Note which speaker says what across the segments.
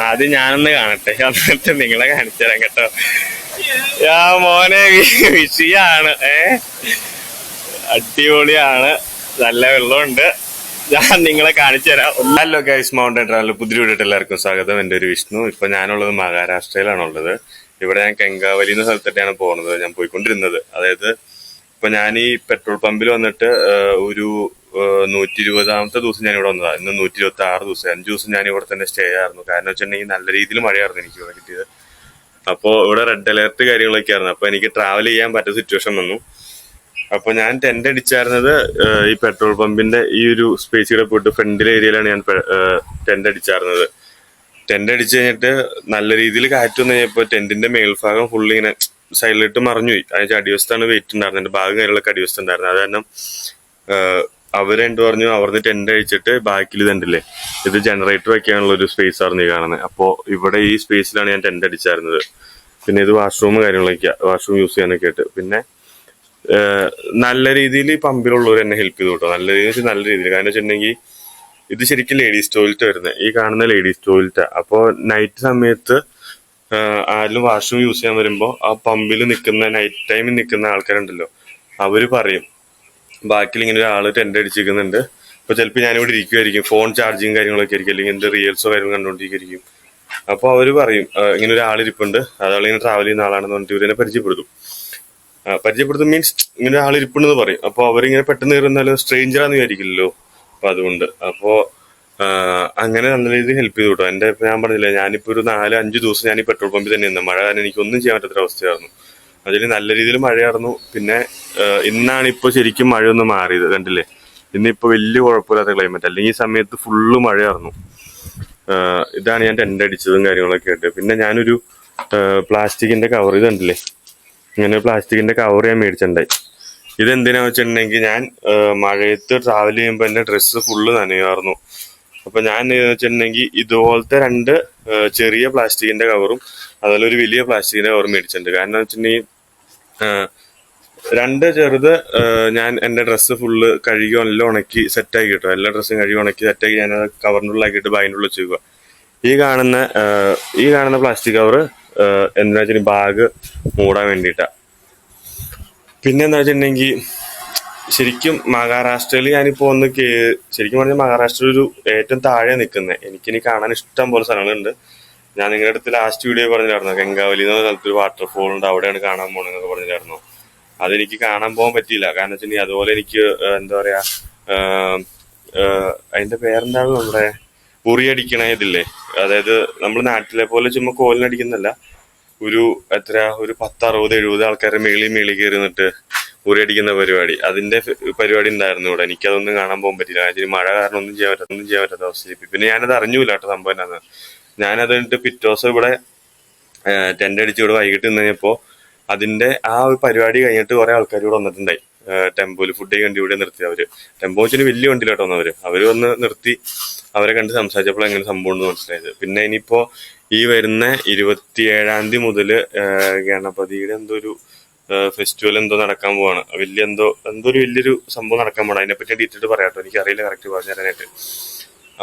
Speaker 1: ആദ്യം ഞാനൊന്ന് കാണട്ടെ, എന്നിട്ട് നിങ്ങളെ കാണിച്ചു തരാം കേട്ടോ. മോനെ വിഷയാണ്, അടിപൊളിയാണ്, നല്ല വെള്ളമുണ്ട്. ഞാൻ നിങ്ങളെ കാണിച്ചു തരാം. ഹലോ ഗൈസ്, മൗണ്ടൻ ട്രാവൽ പുതിയ വീഡിയോട്ട് എല്ലാവർക്കും സ്വാഗതം. എൻ്റെ ഒരു വിഷ്ണു. ഇപ്പൊ ഞാനുള്ളത് മഹാരാഷ്ട്രയിലാണുള്ളത്. ഇവിടെ ഞാൻ കെങ്കാവലി എന്ന സ്ഥലത്തൊക്കെയാണ് പോകുന്നത്, ഞാൻ പോയിക്കൊണ്ടിരുന്നത്. അതായത് ഇപ്പൊ ഞാൻ ഈ പെട്രോൾ പമ്പിൽ വന്നിട്ട് ഒരു 120ാമത്തെ ദിവസം ഞാൻ ഇവിടെ വന്നതാണ്. ഇന്ന് 126 ദിവസം, 5 ദിവസം ഞാൻ ഇവിടെ തന്നെ സ്റ്റേ ആയിരുന്നു. കാരണം വെച്ചിട്ടുണ്ടെങ്കിൽ നല്ല രീതിയിൽ മഴയായിരുന്നു എനിക്ക് ഇവിടെ കിട്ടിയത്. അപ്പോൾ ഇവിടെ റെഡ് അലേർട്ട് കാര്യങ്ങളൊക്കെ ആയിരുന്നു. അപ്പൊ എനിക്ക് ട്രാവൽ ചെയ്യാൻ പറ്റുന്ന സിറ്റുവേഷൻ വന്നു. അപ്പൊ ഞാൻ ടെന്റ് അടിച്ചായിരുന്നത് ഈ പെട്രോൾ പമ്പിന്റെ ഈ ഒരു സ്പേസിലൂടെ പോയിട്ട് ഫ്രണ്ടിലെ ഏരിയയിലാണ് ഞാൻ ടെന്റ് അടിച്ചായിരുന്നത്. ടെന്റ് അടിച്ചു കഴിഞ്ഞിട്ട് നല്ല രീതിയിൽ കാറ്റ് വന്നു കഴിഞ്ഞപ്പോൾ ടെന്റിന്റെ മേൽഭാഗം ഫുള്ള് ഇങ്ങനെ സൈഡിലിട്ട് മറിഞ്ഞുപോയി. അതിന് അടിവശത്താണ് വെയിറ്റ് ഉണ്ടായിരുന്നത്, എന്റെ ഭാഗം കാര്യങ്ങളൊക്കെ അടിവശത്ത് ഉണ്ടായിരുന്നു. അത് കാരണം അവരെന്ത് പറഞ്ഞു, അവിടുന്ന് ടെന്റ് അടിച്ചിട്ട് ബാക്കിൽ ഇതുണ്ടല്ലേ, ഇത് ജനറേറ്റർ വെക്കാനുള്ള ഒരു സ്പേസ് ആയിരുന്നു ഈ കാണുന്നത്. അപ്പോൾ ഇവിടെ ഈ സ്പേസിലാണ് ഞാൻ ടെന്റ് അടിച്ചായിരുന്നത്. പിന്നെ ഇത് വാഷ്റൂം കാര്യങ്ങളൊക്കെയാ, വാഷ്റൂം യൂസ് ചെയ്യാനൊക്കെ ആയിട്ട്. പിന്നെ നല്ല രീതിയിൽ ഈ പമ്പിലുള്ളവർ എന്നെ ഹെൽപ്പ് ചെയ്തു കേട്ടോ, നല്ല രീതിയിൽ നല്ല രീതിയിൽ. കാരണം വെച്ചിട്ടുണ്ടെങ്കിൽ ഇത് ശരിക്കും ലേഡീസ് ടോയ്ലറ്റ് വരുന്നത്, ഈ കാണുന്ന ലേഡീസ് ടോയ്ലറ്റ്. അപ്പോൾ നൈറ്റ് സമയത്ത് ആരെങ്കിലും വാഷ്റൂം യൂസ് ചെയ്യാൻ വരുമ്പോൾ ആ പമ്പിൽ നിൽക്കുന്ന നൈറ്റ് ടൈമിൽ നിൽക്കുന്ന ആൾക്കാരുണ്ടല്ലോ, അവര് പറയും ബാക്കിൽ ഇങ്ങനെ ഒരാൾ ടെന്റ് അടിച്ചിരിക്കുന്നുണ്ട്. അപ്പൊ ചിലപ്പോൾ ഞാനിവിടെ ഇരിക്കുമായിരിക്കും, ഫോൺ ചാർജിങ് കാര്യങ്ങളൊക്കെ ആയിരിക്കും, അല്ലെങ്കിൽ എന്ത് റീൽസോ കാര്യങ്ങൾ കണ്ടുകൊണ്ടിരിക്കും. അപ്പോൾ അവര് പറയും ഇങ്ങനെ ഒരാളിരിപ്പുണ്ട്, അതാളിങ്ങനെ ട്രാവൽ ചെയ്യുന്ന ആളാണെന്ന് പറഞ്ഞിട്ട് ഇവരെന്നെ പരിചയപ്പെടുത്തും മീൻസ് ഇങ്ങനെ ആളിരിപ്പുണ്ടെന്ന് പറയും. അപ്പോൾ അവരിങ്ങനെ പെട്ടെന്ന് കയറുന്നാലും സ്ട്രേഞ്ചറാന്ന് വിചാരിക്കില്ലല്ലോ. അപ്പൊ അതുകൊണ്ട് അപ്പോൾ അങ്ങനെ നല്ല രീതിയിൽ ഹെൽപ്പ് ചെയ്തു കേട്ടോ. എന്റെ ഞാൻ പറഞ്ഞില്ലേ, ഞാനിപ്പോ ഒരു 4-5 ദിവസം ഞാൻ ഈ പെട്രോൾ പമ്പിൽ തന്നെ നിന്ന്. മഴ കാരണം എനിക്കൊന്നും ചെയ്യാൻ പറ്റാത്തൊരവസ്ഥയായിരുന്നു. അതിൽ നല്ല രീതിയിൽ മഴയായിരുന്നു. പിന്നെ ഇന്നാണ് ഇപ്പൊ ശരിക്കും മഴയൊന്ന് മാറിയത്, കണ്ടില്ലേ. ഇന്നിപ്പോ വലിയ കുഴപ്പമില്ലാത്ത ക്ലൈമറ്റ്, അല്ലെങ്കിൽ ഈ സമയത്ത് ഫുള്ള് മഴയായിരുന്നു. ഇതാണ് ഞാൻ ടെന്റ് അടിച്ചതും കാര്യങ്ങളൊക്കെ ആയിട്ട്. പിന്നെ ഞാനൊരു പ്ലാസ്റ്റിക്കിന്റെ കവർ, ഇത് കണ്ടില്ലേ, ഇങ്ങനെ പ്ലാസ്റ്റിക്കിന്റെ കവർ ഞാൻ മേടിച്ചിട്ടുണ്ടായി. ഇതെന്തിനാ വെച്ചിട്ടുണ്ടെങ്കിൽ ഞാൻ മഴയത്ത് ട്രാവൽ ചെയ്യുമ്പോൾ എന്റെ ഡ്രസ്സ് ഫുള്ള് നനയായിരുന്നു. അപ്പൊ ഞാൻ വെച്ചിട്ടുണ്ടെങ്കിൽ ഇതുപോലത്തെ 2 ചെറിയ പ്ലാസ്റ്റിക്കിന്റെ കവറും അതുപോലെ ഒരു വലിയ പ്ലാസ്റ്റിക്കിന്റെ കവറും മേടിച്ചിട്ടുണ്ട്. കാരണം വെച്ചിട്ടുണ്ടെങ്കിൽ 2 ചെറുത് ഞാൻ എന്റെ ഡ്രസ്സ് ഫുള്ള് കഴുകി എല്ലാം ഉണക്കി സെറ്റാക്കി കിട്ടും. എല്ലാ ഡ്രസ്സും കഴുകി ഉണക്കി സെറ്റാക്കി ഞാൻ കവറിൻ്റെ ഉള്ളിലാക്കിയിട്ട് ബാഗിൻ്റെ ഉള്ളിൽ വെച്ചേക്കുക. ഈ കാണുന്ന പ്ലാസ്റ്റിക് കവർ എന്താ വെച്ചിട്ടുണ്ടെങ്കിൽ ബാഗ് മൂടാൻ വേണ്ടിയിട്ടാ. പിന്നെ എന്താ വെച്ചിട്ടുണ്ടെങ്കിൽ ശരിക്കും മഹാരാഷ്ട്രയിൽ ഞാനിപ്പോ ശരിക്കും പറഞ്ഞാൽ മഹാരാഷ്ട്ര ഒരു ഏറ്റവും താഴെ നിൽക്കുന്നത്. എനിക്കിനി കാണാൻ ഇഷ്ടം പോലെ സ്ഥലങ്ങളുണ്ട്. ഞാൻ നിങ്ങളുടെ അടുത്ത് ലാസ്റ്റ് വീഡിയോ പറഞ്ഞില്ലായിരുന്നു, കെങ്കാവലി എന്ന സ്ഥലത്തൊരു വാട്ടർഫോൾ ഉണ്ട്, അവിടെയാണ് കാണാൻ പോകണമെന്നൊക്കെ പറഞ്ഞില്ലായിരുന്നു. അതെനിക്ക് കാണാൻ പോകാൻ പറ്റിയില്ല. കാരണം വെച്ചിട്ടുണ്ടെങ്കിൽ അതുപോലെ എനിക്ക് എന്താ പറയാ, അതിന്റെ പേരെന്താണ്, നമ്മുടെ ഉറിയടിക്കണ ഇതില്ലേ, അതായത് നമ്മൾ നാട്ടിലെ പോലെ ചുമ്മാ കോലിനടിക്കുന്നല്ല, ഒരു 10-60-70 ആൾക്കാരുടെ മേളിൽ കയറി നിന്നിട്ട് ഉറിയടിക്കുന്ന പരിപാടി, അതിന്റെ പരിപാടി ഉണ്ടായിരുന്നു ഇവിടെ. എനിക്കതൊന്നും കാണാൻ പോകാൻ പറ്റില്ല. കാരണം മഴ കാരണം ഒന്നും ചെയ്യാൻ പറ്റാത്ത അവസ്ഥ. പിന്നെ ഞാനത് അറിഞ്ഞൂല കേട്ടോ സംഭവം എന്നാന്ന്. ഞാനത് കഴിഞ്ഞിട്ട് പിറ്റേ ദിവസം ഇവിടെ ടെന്റ് അടിച്ച് ഇവിടെ വൈകിട്ട് നിന്നപ്പോ അതിന്റെ ആ ഒരു പരിപാടി കഴിഞ്ഞിട്ട് കുറെ ആൾക്കാർ ഇവിടെ വന്നിട്ടുണ്ടായി. ടെമ്പോയിൽ ഫുഡ് കണ്ടി ഇവിടെ നിർത്തി. അവര് ടെമ്പോ വെച്ചിട്ട് വലിയ വണ്ടിയിലോട്ട് വന്നവര്, അവര് വന്ന് നിർത്തി. അവരെ കണ്ട് സംസാരിച്ചപ്പോൾ എങ്ങനെ സംഭവം ഉണ്ടെന്ന് മനസ്സിലായത്. പിന്നെ ഇനിയിപ്പോ ഈ വരുന്ന 27-ാം തീയതി മുതല് ഗണപതിയുടെ എന്തോ ഒരു ഫെസ്റ്റിവൽ എന്തോ നടക്കാൻ പോവാണ്. വലിയൊരു സംഭവം നടക്കാൻ പോകണം. അതിനെപ്പറ്റി ഡീറ്റെയിൽ പറയാട്ടോ, എനിക്കറിയില്ല കറക്റ്റ് പറഞ്ഞു തരാനായിട്ട്.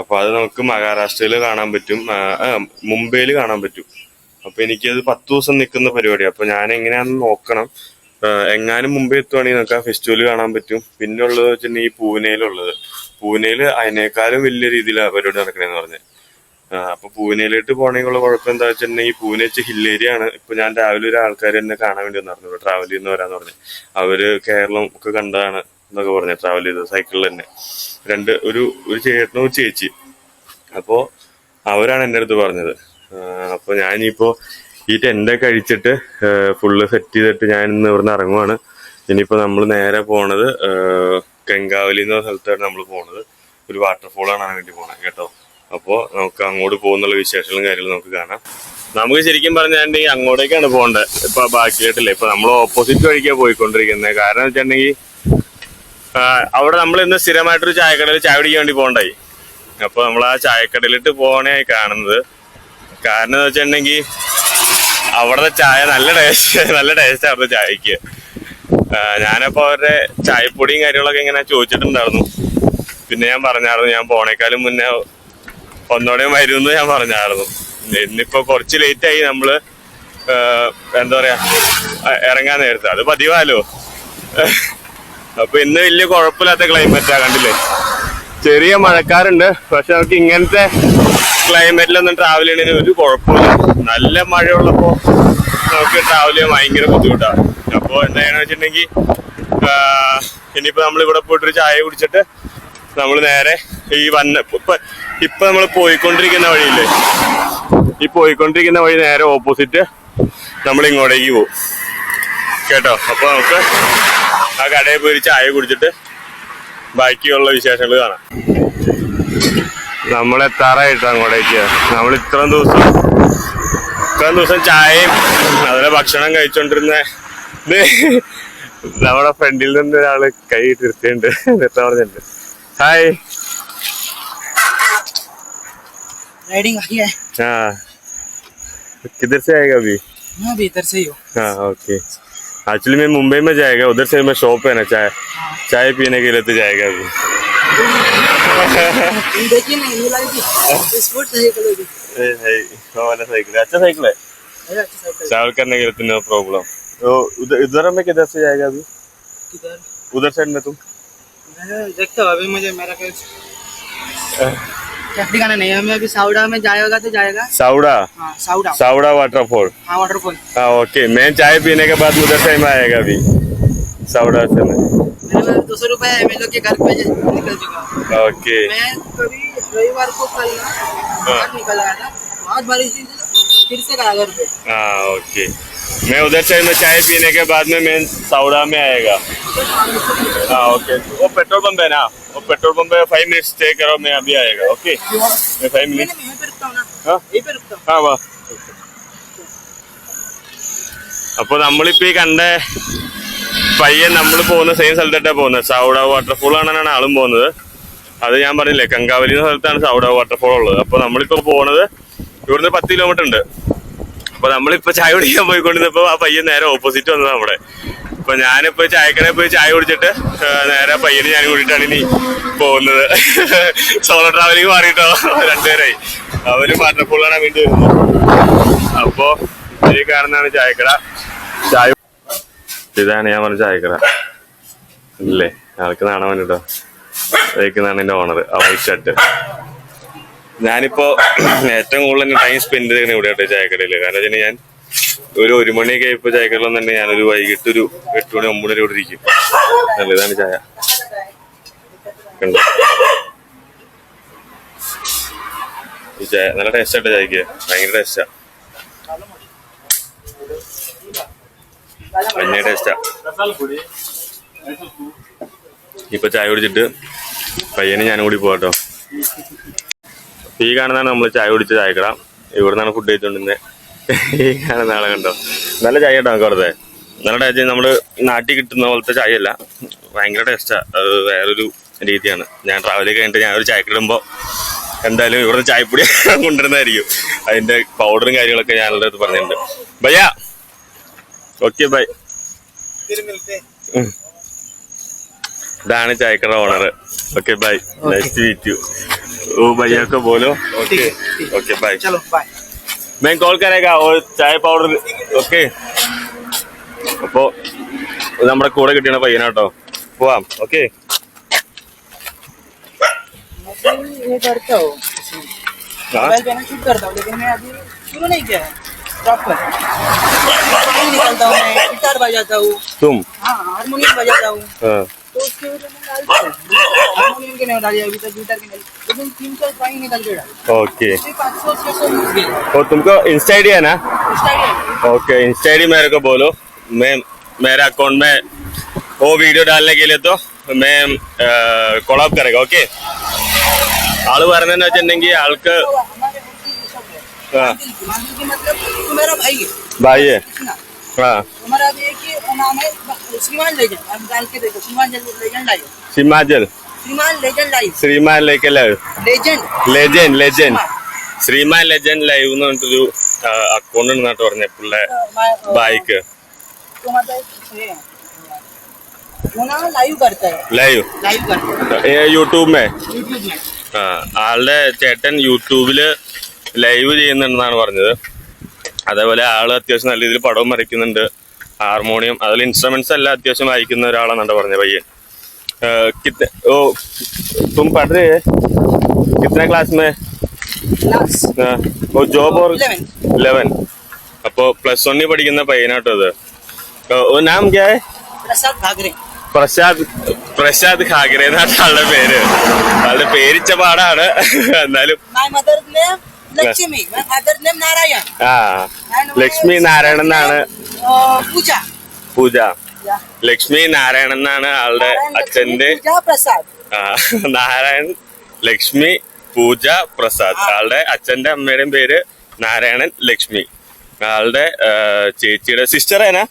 Speaker 1: അപ്പൊ അത് നമുക്ക് മഹാരാഷ്ട്രയിൽ കാണാൻ പറ്റും, മുംബൈയിൽ കാണാൻ പറ്റും. അപ്പൊ എനിക്കത് 10 ദിവസം നിൽക്കുന്ന പരിപാടിയാണ്. അപ്പൊ ഞാൻ എങ്ങനെയാണെന്ന് നോക്കണം. എങ്ങാനും മുമ്പേ എത്തുവാണെങ്കിൽ നമുക്ക് ആ ഫെസ്റ്റിവൽ കാണാൻ പറ്റും. പിന്നെ ഉള്ളത് വെച്ചിട്ടുണ്ടെങ്കിൽ പൂനെയിൽ അതിനേക്കാളും വലിയ രീതിയിലാണ് പരിപാടി നടക്കണേന്ന് പറഞ്ഞത്. അപ്പൊ പൂനെയിലോട്ട് പോകണമെങ്കിലുള്ള കുഴപ്പം എന്താ വെച്ചിട്ടുണ്ടെങ്കിൽ പൂനെ വെച്ച് ഹിൽ ഏരിയ ആണ്. ഇപ്പൊ ഞാൻ രാവിലെ ഒരു ആൾക്കാർ എന്നെ കാണാൻ വേണ്ടി വന്നിരുന്നു, ഇവിടെ ട്രാവൽ ചെയ്യുന്നവരാന്ന് പറഞ്ഞു. അവര് കേരളം ഒക്കെ കണ്ടതാണ് എന്നൊക്കെ പറഞ്ഞു, ട്രാവൽ ചെയ്തത് സൈക്കിളിൽ തന്നെ. ഒരു ചേട്ടനും ഒരു ചേച്ചി. അപ്പോ അവരാണ് എൻ്റെ അടുത്ത് പറഞ്ഞത്. അപ്പൊ ഞാനിപ്പോ ഈ ടെന്റൊക്കെ അഴിച്ചിട്ട് ഫുള്ള് സെറ്റ് ചെയ്തിട്ട് ഞാൻ ഇന്ന് ഇവിടുന്ന് ഇറങ്ങുവാണ്. ഇനിയിപ്പോ നമ്മൾ നേരെ പോണത് കെങ്കാവലി എന്ന സ്ഥലത്താണ് നമ്മൾ പോണത്. ഒരു വാട്ടർഫോൾ കാണാൻ വേണ്ടി പോണത് കേട്ടോ. അപ്പോ നമുക്ക് അങ്ങോട്ട് പോകുന്നുള്ള വിശേഷങ്ങളും കാര്യങ്ങളും നമുക്ക് കാണാം. നമുക്ക് ശരിക്കും പറഞ്ഞിട്ടുണ്ടെങ്കിൽ അങ്ങോട്ടേക്കാണ് പോകേണ്ടത്. ഇപ്പൊ ബാക്കിയായിട്ടില്ല, ഇപ്പൊ നമ്മൾ ഓപ്പോസിറ്റ് വഴിക്കാണ് പോയിക്കൊണ്ടിരിക്കുന്നത്. കാരണം വെച്ചിട്ടുണ്ടെങ്കിൽ അവിടെ നമ്മൾ ഇന്ന് സ്ഥിരമായിട്ടൊരു ചായക്കടയിൽ ചായ കുടിക്കാൻ വേണ്ടി പോകണ്ടായി. അപ്പൊ നമ്മൾ ആ ചായക്കടയിലിട്ട് പോകണേ കാണുന്നത്. കാരണം എന്ന് വെച്ചിട്ടുണ്ടെങ്കിൽ അവിടുത്തെ ചായ നല്ല ടേസ്റ്റ് അവിടുത്തെ ചായക്ക്. ഞാനപ്പോ അവരുടെ ചായപ്പൊടിയും കാര്യങ്ങളൊക്കെ ഇങ്ങനെ ചോദിച്ചിട്ടുണ്ടായിരുന്നു. പിന്നെ ഞാൻ പറഞ്ഞായിരുന്നു, ഞാൻ പോണേക്കാളും മുന്നേ ഒന്നോടെ വരുമെന്ന് ഞാൻ പറഞ്ഞായിരുന്നു. ഇന്നിപ്പോ കുറച്ച് ലേറ്റ് ആയി നമ്മള് എന്താ പറയാ ഇറങ്ങാൻ നേരത്തെ, അത് പതിവാലോ. അപ്പൊ ഇന്ന് വലിയ കുഴപ്പമില്ലാത്ത ക്ലൈമറ്റാ, കണ്ടില്ലേ. ചെറിയ മഴക്കാറുണ്ട്, പക്ഷെ നമുക്ക് ഇങ്ങനത്തെ ക്ലൈമറ്റിലൊന്നും ട്രാവൽ ചെയ്യണതിന് ഒരു കുഴപ്പമില്ല. നല്ല മഴയുള്ളപ്പോ നമുക്ക് ട്രാവൽ ചെയ്യാൻ ഭയങ്കര ബുദ്ധിമുട്ടാണ്. അപ്പൊ എന്താണെന്ന് വെച്ചിട്ടുണ്ടെങ്കിൽ ഇനിയിപ്പോ നമ്മൾ ഇവിടെ പോയിട്ടൊരു ചായ കുടിച്ചിട്ട് നമ്മൾ നേരെ ഈ ഇപ്പൊ നമ്മൾ പോയിക്കൊണ്ടിരിക്കുന്ന വഴിയില്ലേ, ഈ പോയിക്കൊണ്ടിരിക്കുന്ന വഴി നേരെ ഓപ്പോസിറ്റ് നമ്മൾ ഇങ്ങോട്ടേക്ക് പോകും കേട്ടോ. അപ്പൊ നമുക്ക് ആ കടയിൽ പോയി ചായ കുടിച്ചിട്ട് ബാക്കിയുള്ള വിശേഷങ്ങൾ കാണാം. നമ്മൾ എത്താറായിട്ടോ അങ്ങോട്ടേക്ക്. നമ്മൾ ഇത്രയും ദിവസം ചായയും അതിലെ ഭക്ഷണം കഴിച്ചോണ്ടിരുന്ന നമ്മുടെ ഫ്രണ്ടിൽ നിന്ന് ഒരാള് കൈ തീർച്ചയുണ്ട്, നിർത്താൻ പറഞ്ഞിട്ടുണ്ട്. ഹായ്. हाँ, किधर से आएगा अभी?
Speaker 2: मैं अभी इधर से ही हूँ।
Speaker 1: हाँ ओके, एक्चुअली मैं मुंबई में जाएगा, उधर से मैं शॉप है ना चाय पीने के लिए तो जाएगा अभी।
Speaker 2: देखिए ना, ये वाली स्पोर्ट साइकिल है।
Speaker 1: वो वाला साइकिल अच्छा साइकिल है, ट्रैवल करने के लिए तो नो प्रॉब्लम। तो उधर में किधर से जाएगा अभी?
Speaker 2: किधर?
Speaker 1: उधर साइड में तुम?
Speaker 2: मैं देखता हूँ, अभी मुझे मेरा ठिकाना नहीं है। मैं अभी साउडा में जाएगा तो जाएगा।
Speaker 1: साउडा?
Speaker 2: हाँ, साउडा।
Speaker 1: साउडा वाटरफॉल?
Speaker 2: हाँ, वाटरफॉल।
Speaker 1: हाँ ओके, मैं चाय पीने के बाद उधर से में आएगा अभी, साउडा से में।
Speaker 2: मेरे 200 रुपए है, मैं लोग के घर पे निकल चुका।
Speaker 1: ओके,
Speaker 2: मैं कभी रविवार को कल ना बाहर निकल आया था, बहुत बारिश थी, फिर से गया घर पे।
Speaker 1: हाँ ओके, मैं उधर से में चाय पीने के बाद में मैं साउडा में आएगा। हाँ ओके, वो पेट्रोल पंप है ना, वो पेट्रोल पंप पे 5 मिनट स्टे करो, मैं अभी आएगा। ओके, मैं 5 मिनट
Speaker 2: यहीं पे रुकता हूँ ना।
Speaker 1: हाँ
Speaker 2: यहीं पे रुकता हूँ।
Speaker 1: हाँ വാ. അപ്പൊ നമ്മളിപ്പോ ഈ കണ്ട പയ്യൻ നമ്മൾ പോകുന്ന സെയിം സ്ഥലത്തായിട്ടാ പോകുന്നത്. സൗഡ വാട്ടർഫോൾ കാണാനാണ് ആളും പോകുന്നത്. അത് ഞാൻ പറഞ്ഞില്ലേ, കങ്കാവലി എന്ന സ്ഥലത്താണ് സൗഡ വാട്ടർഫോൾ ഉള്ളത്. അപ്പൊ നമ്മളിപ്പോ പോകുന്നത് ഇവിടുന്ന് 10 കിലോമീറ്റർ ഉണ്ട്. അപ്പൊ നമ്മളിപ്പോ ചായ കുടിക്കാൻ പോയിക്കൊണ്ടിരുന്നപ്പോ ആ പയ്യൻ നേരെ ഓപ്പോസിറ്റ് വന്നത് നമ്മുടെ. അപ്പൊ ഞാനിപ്പോ ചായക്കടയിൽ പോയി ചായ കുടിച്ചിട്ട് നേരെ പയ്യന് ഞാൻ കൂടിയിട്ടാണ് ഇനി പോകുന്നത്. സോളോ ട്രാവലിംഗ് മാറിയിട്ടോ 2 പേരായി. അവര് വാട്ടർഫോൾ കാണാൻ വേണ്ടി വരുന്നു. അപ്പൊ ഈ കാണുന്നതാണ് ചായക്കട. ചായ ഇതാണ് ഞാൻ പറഞ്ഞ ചായക്കട ഇല്ലേ, ആൾക്ക് കാണാൻ വേണ്ടിട്ടോ. ഇതാണ് എന്റെ ഓണർ, ആ വൈറ്റ് ഷർട്ട്. ഞാനിപ്പോ ഏറ്റവും കൂടുതൽ ടൈം സ്പെൻഡ് ചെയ്യുന്ന ഇവിടെ കേട്ടോ ചായക്കടയില്. കാരണം വെച്ചാൽ ഞാൻ ഒരു 1 മണിയൊക്കെ ആയപ്പോ ചായക്കടയിൽ തന്നെ ഞാനൊരു വൈകിട്ട് ഒരു 8 മണി 9 മണി ഇവിടെ ഇരിക്കും. അല്ല ഇതാണ് ചായ കണ്ടോ. ഈ ചായ നല്ല ടേസ്റ്റ് ആയിട്ട് ചായക്ക്, ഭയങ്കര ടേസ്റ്റാ, ഭയങ്കര ടേസ്റ്റാ. ഇപ്പൊ ചായ കുടിച്ചിട്ട് പയ്യന് ഞാനും കൂടി പോവാട്ടോ. ഈ കാണുന്നതാണ് നമ്മൾ ചായ കുടിച്ച ചായക്കട. ഇവിടെ നിന്നാണ് ഫുഡ് കഴിച്ചോണ്ടിരുന്നത്. ഈ കാണുന്ന ആളെ കണ്ടോ, നല്ല ചായ കേട്ടോ വെറുതെ. നല്ല ടേസ്റ്റ്. നമ്മള് നാട്ടിൽ കിട്ടുന്ന പോലത്തെ ചായ അല്ല, ഭയങ്കര ടേസ്റ്റാ. അത് വേറൊരു രീതിയാണ്. ഞാൻ ട്രാവൽ കഴിഞ്ഞിട്ട് ഞാൻ ഒരു ചായക്കട ഇടുമ്പോ എന്തായാലും ഇവിടുന്ന് ചായപ്പൊടി കൊണ്ടുവരുന്നതായിരിക്കും. അതിന്റെ പൗഡറും കാര്യങ്ങളൊക്കെ ഞാനുടെ അടുത്ത് പറഞ്ഞിട്ടുണ്ട്. ഭയ്യ ഓക്കെ ബൈ. ഇതാണ് ചായക്കട owner. Okay bye, nice to meet you. वो भैया को बोलो ओके ओके बाय.
Speaker 2: चलो बाय.
Speaker 1: मैं कॉल करेगा और चाय पाउडर ओके. അപ്പോ നമ്മുടെ കൂടെ കിട്ടിയ പയ്യനാട്ടോ, പോവാം. ഓക്കെ,
Speaker 2: ये करता हूँ, मोबाइल पे ना शूट करता हूँ, लेकिन मैं अभी शुरू नहीं किया है प्रॉपर. निकलता हूँ, मैं गिटार बजाता हूँ.
Speaker 1: तुम?
Speaker 2: हाँ, हारमोनियम बजाता हूँ.
Speaker 1: हाँ
Speaker 2: तो उसके वजह में डालता हूँ. हारमोनियम के नहीं डाली अभी तक, गिटार के नहीं, लेकिन 300 ड्राइंग निकल के डाल.
Speaker 1: ओके,
Speaker 2: 500-600 मिल गया.
Speaker 1: और तुमको इंस्टा आईडी है ना?
Speaker 2: Insta ID.
Speaker 1: Okay, Insta ID मेरे को बोलो. मैं मेरा अकाउंट में वो वीडियो डालने के लिए तो मैं कोलैब करेगा. ओके, ആള് പറഞ്ഞെന്ന് വെച്ചിട്ടുണ്ടെങ്കിൽ ആൾക്ക്
Speaker 2: मेरा भाई है.
Speaker 1: भाई है. हाँ,
Speaker 2: हमारा अभी एक ही नाम है श्रीमान लेजेंड. आप जान के देखो, श्रीमान लेजेंड लाइव.
Speaker 1: സിമാജൽ
Speaker 2: Shriman legend live.
Speaker 1: Shriman like live
Speaker 2: legend
Speaker 1: legend Shriman legend live എന്ന് പറഞ്ഞിട്ടൊരു അക്കൗണ്ട് ഉണ്ടെന്നാട്ട് പറഞ്ഞ പുള്ളി ബായിക്ക്.
Speaker 2: तो मतलब वो ना लाइव करता है.
Speaker 1: ലൈവ്
Speaker 2: लाइव करता है
Speaker 1: യൂട്യൂബ് മേ.
Speaker 2: यूट्यूब में.
Speaker 1: ആ ആളുടെ ചേട്ടൻ യൂട്യൂബില് ലൈവ് ചെയ്യുന്നുണ്ടെന്നാണ് പറഞ്ഞത്. അതേപോലെ ആള് അത്യാവശ്യം നല്ല രീതിയിൽ പടവും വരയ്ക്കുന്നുണ്ട്, ഹാർമോണിയം അതുപോലെ ഇൻസ്ട്രുമെന്റ്സ് എല്ലാം അത്യാവശ്യം വായിക്കുന്ന ഒരാളാണെന്നാണ് പറഞ്ഞത് പയ്യൻ. ഓ തും പഠ രहे हैं कितने क्लास में? ഓ ജോബ് ഓർ 11. അപ്പോ +1 പഠിക്കുന്ന പയ്യനാട്ടോ അത്. ഓ നാം ക്യാ ഹൈ? പ്രസാദ് ഖാഗ്രെ എന്നാണ് ആളുടെ പേര്. ആളുടെ പേരിച്ച പാടാണ്. എന്നാലും ആ ലക്ഷ്മി നാരായണൻ എന്നാണ്. പൂജ ലക്ഷ്മി നാരായണൻ എന്നാണ് ആളുടെ അച്ഛന്റെ. നാരായൺ ലക്ഷ്മി പൂജ പ്രസാദ്. ആളുടെ അച്ഛന്റെ അമ്മയുടെയും പേര് നാരായണൻ ലക്ഷ്മി. ആളുടെ ചേച്ചിയുടെ സിസ്റ്ററേനാ?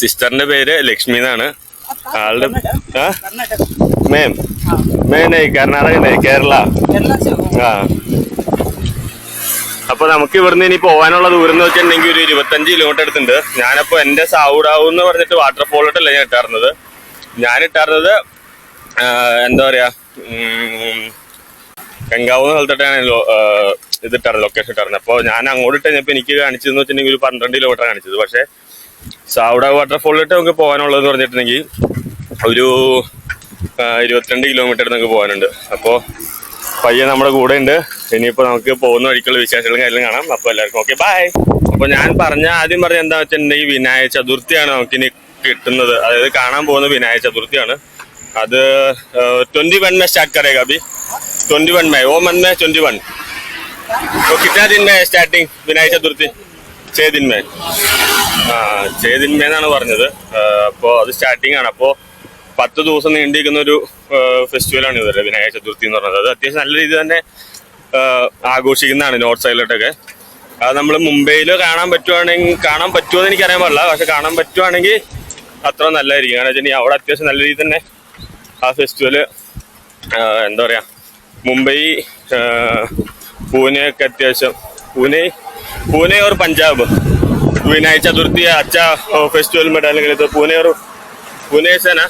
Speaker 1: സിസ്റ്ററിന്റെ പേര് ലക്ഷ്മി എന്നാണ്. ആളുടെ മേം മേനായി കർണാടക കേരള. ആ അപ്പൊ നമുക്ക് ഇവിടുന്ന് ഇനി പോകാനുള്ള ദൂരം എന്ന് വെച്ചിട്ടുണ്ടെങ്കിൽ ഒരു 25 കിലോമീറ്റർ അടുത്തുണ്ട്. ഞാനപ്പോ എന്റെ സാവുഡാവു എന്ന് പറഞ്ഞിട്ട് വാട്ടർഫോളിട്ടല്ല ഞാൻ ഇട്ടാറുന്നത്. ഞാൻ ഇട്ടാറുന്നത് എന്താ പറയാ ഗംഗാവ് എന്ന സ്ഥലത്തോട്ടാണ് ഇത് ഇട്ടാറുന്നത്, ലൊക്കേഷൻ ഇട്ടാറുന്നത്. അപ്പോൾ ഞാൻ അങ്ങോട്ട് ഇട്ടപ്പോൾ എനിക്ക് കാണിച്ചതെന്ന് വെച്ചിട്ടുണ്ടെങ്കിൽ ഒരു 12 കിലോമീറ്റർ കാണിച്ചത്. പക്ഷേ സാവുഡാവ് വാട്ടർഫോളിലിട്ട് നമുക്ക് പോകാനുള്ളതെന്ന് പറഞ്ഞിട്ടുണ്ടെങ്കിൽ ഒരു 22 കിലോമീറ്റർ നമുക്ക് പോകാനുണ്ട്. അപ്പോൾ പയ്യെ നമ്മുടെ കൂടെ ഉണ്ട്. ഇനിയിപ്പോൾ നമുക്ക് പോകുന്ന വഴിക്കുള്ള വിശേഷങ്ങളും കാര്യങ്ങളും കാണാം. അപ്പോൾ എല്ലാവർക്കും ഓക്കെ ബൈ. അപ്പോൾ ഞാൻ ആദ്യം പറഞ്ഞ എന്താ വെച്ചിട്ടുണ്ടെങ്കിൽ വിനായക ചതുർത്ഥിയാണ് നമുക്കിനി കിട്ടുന്നത്. അതായത് കാണാൻ പോകുന്ന വിനായക ചതുർത്ഥിയാണ്. അത് 21 में स्टार्ट करेगा अभी 21 में वो मन में 21 तो कितना दिन में स्टार्टिंग विनायक चतुर्थी 6 दिन में 6 दिन में എന്നാണ് പറഞ്ഞത്. അപ്പോൾ അത് സ്റ്റാർട്ടിംഗ് ആണ്. അപ്പോൾ 10 ദിവസം നീണ്ടിരിക്കുന്ന ഒരു ഫെസ്റ്റിവലാണ് ഇത് വിനായക ചതുർത്ഥി എന്ന് പറഞ്ഞത്. അത് അത്യാവശ്യം നല്ല രീതിയിൽ തന്നെ ആഘോഷിക്കുന്നതാണ് നോർത്ത് സൈഡിലോട്ടൊക്കെ. അത് നമ്മൾ മുംബൈയിൽ കാണാൻ പറ്റുമോ എന്ന് എനിക്കറിയാൻ പാടില്ല. പക്ഷെ കാണാൻ പറ്റുവാണെങ്കിൽ അത്ര നല്ലതായിരിക്കും. കാരണം വെച്ചിട്ടുണ്ടെങ്കിൽ അവിടെ അത്യാവശ്യം നല്ല രീതിയിൽ തന്നെ ആ ഫെസ്റ്റിവല് എന്താ പറയുക മുംബൈ പൂനെ ഒക്കെ അത്യാവശ്യം പൂനെ और पंजाब विनायक चतुर्थी अच्छा फेस्टिवल में डालने के लिए तो पुणे से ना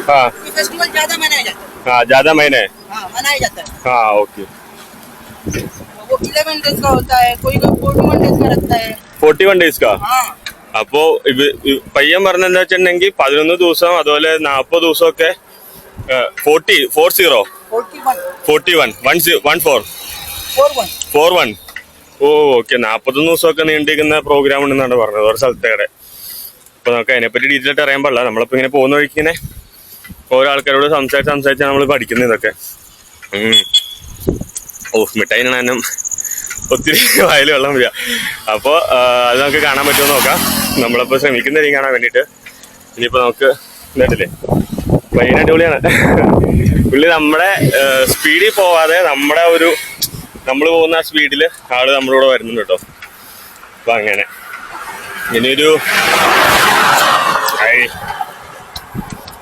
Speaker 1: हाँ
Speaker 2: फेस्टिवल ज्यादा मनाया जाता है.
Speaker 1: हाँ ज्यादा महीने
Speaker 2: मनाया जाता है.
Speaker 1: हाँ ओके.
Speaker 2: वो 11 डेज का होता है, कोई 41 डेज का रखता है.
Speaker 1: 41 डेज का. അപ്പോ പയ്യൻ പറഞ്ഞെന്താ വെച്ചിട്ടുണ്ടെങ്കിൽ 11 ദിവസം അതുപോലെ 40 ദിവസമൊക്കെ 41 ഓ ഓക്കെ 41 ദിവസമൊക്കെ നീണ്ടിരിക്കുന്ന പ്രോഗ്രാം ഉണ്ടെന്നാണ് പറഞ്ഞത് ഒരു സ്ഥലത്തേടെ. അപ്പൊ നമുക്ക് അതിനെപ്പറ്റി ഡീറ്റെയിൽ ആയിട്ട് അറിയാൻ പാടില്ല. നമ്മളിപ്പോ ഇങ്ങനെ പോകുന്ന വഴിക്ക് ഇങ്ങനെ ഓരോ ആൾക്കാരോട് സംസാരിച്ചാണ് നമ്മൾ പഠിക്കുന്നത് ഇതൊക്കെ. ഓ മിഠായി കാണാനും ഒത്തിരി വായിൽ വെള്ളം വരിക. അപ്പോൾ അത് നമുക്ക് കാണാൻ പറ്റുമോ നോക്കാം. നമ്മളിപ്പോൾ ശ്രമിക്കുന്നതായിരിക്കും കാണാൻ വേണ്ടിയിട്ട്. ഇനിയിപ്പോൾ നമുക്ക് ഇതല്ലേ പയ്യൻ അടിപൊളിയാണ്. പുള്ളി നമ്മുടെ സ്പീഡിൽ പോവാതെ നമ്മൾ പോകുന്ന ആ സ്പീഡിൽ ആള് നമ്മുടെ കൂടെ വരുന്നുണ്ട് കേട്ടോ. അപ്പം അങ്ങനെ ഇനിയൊരു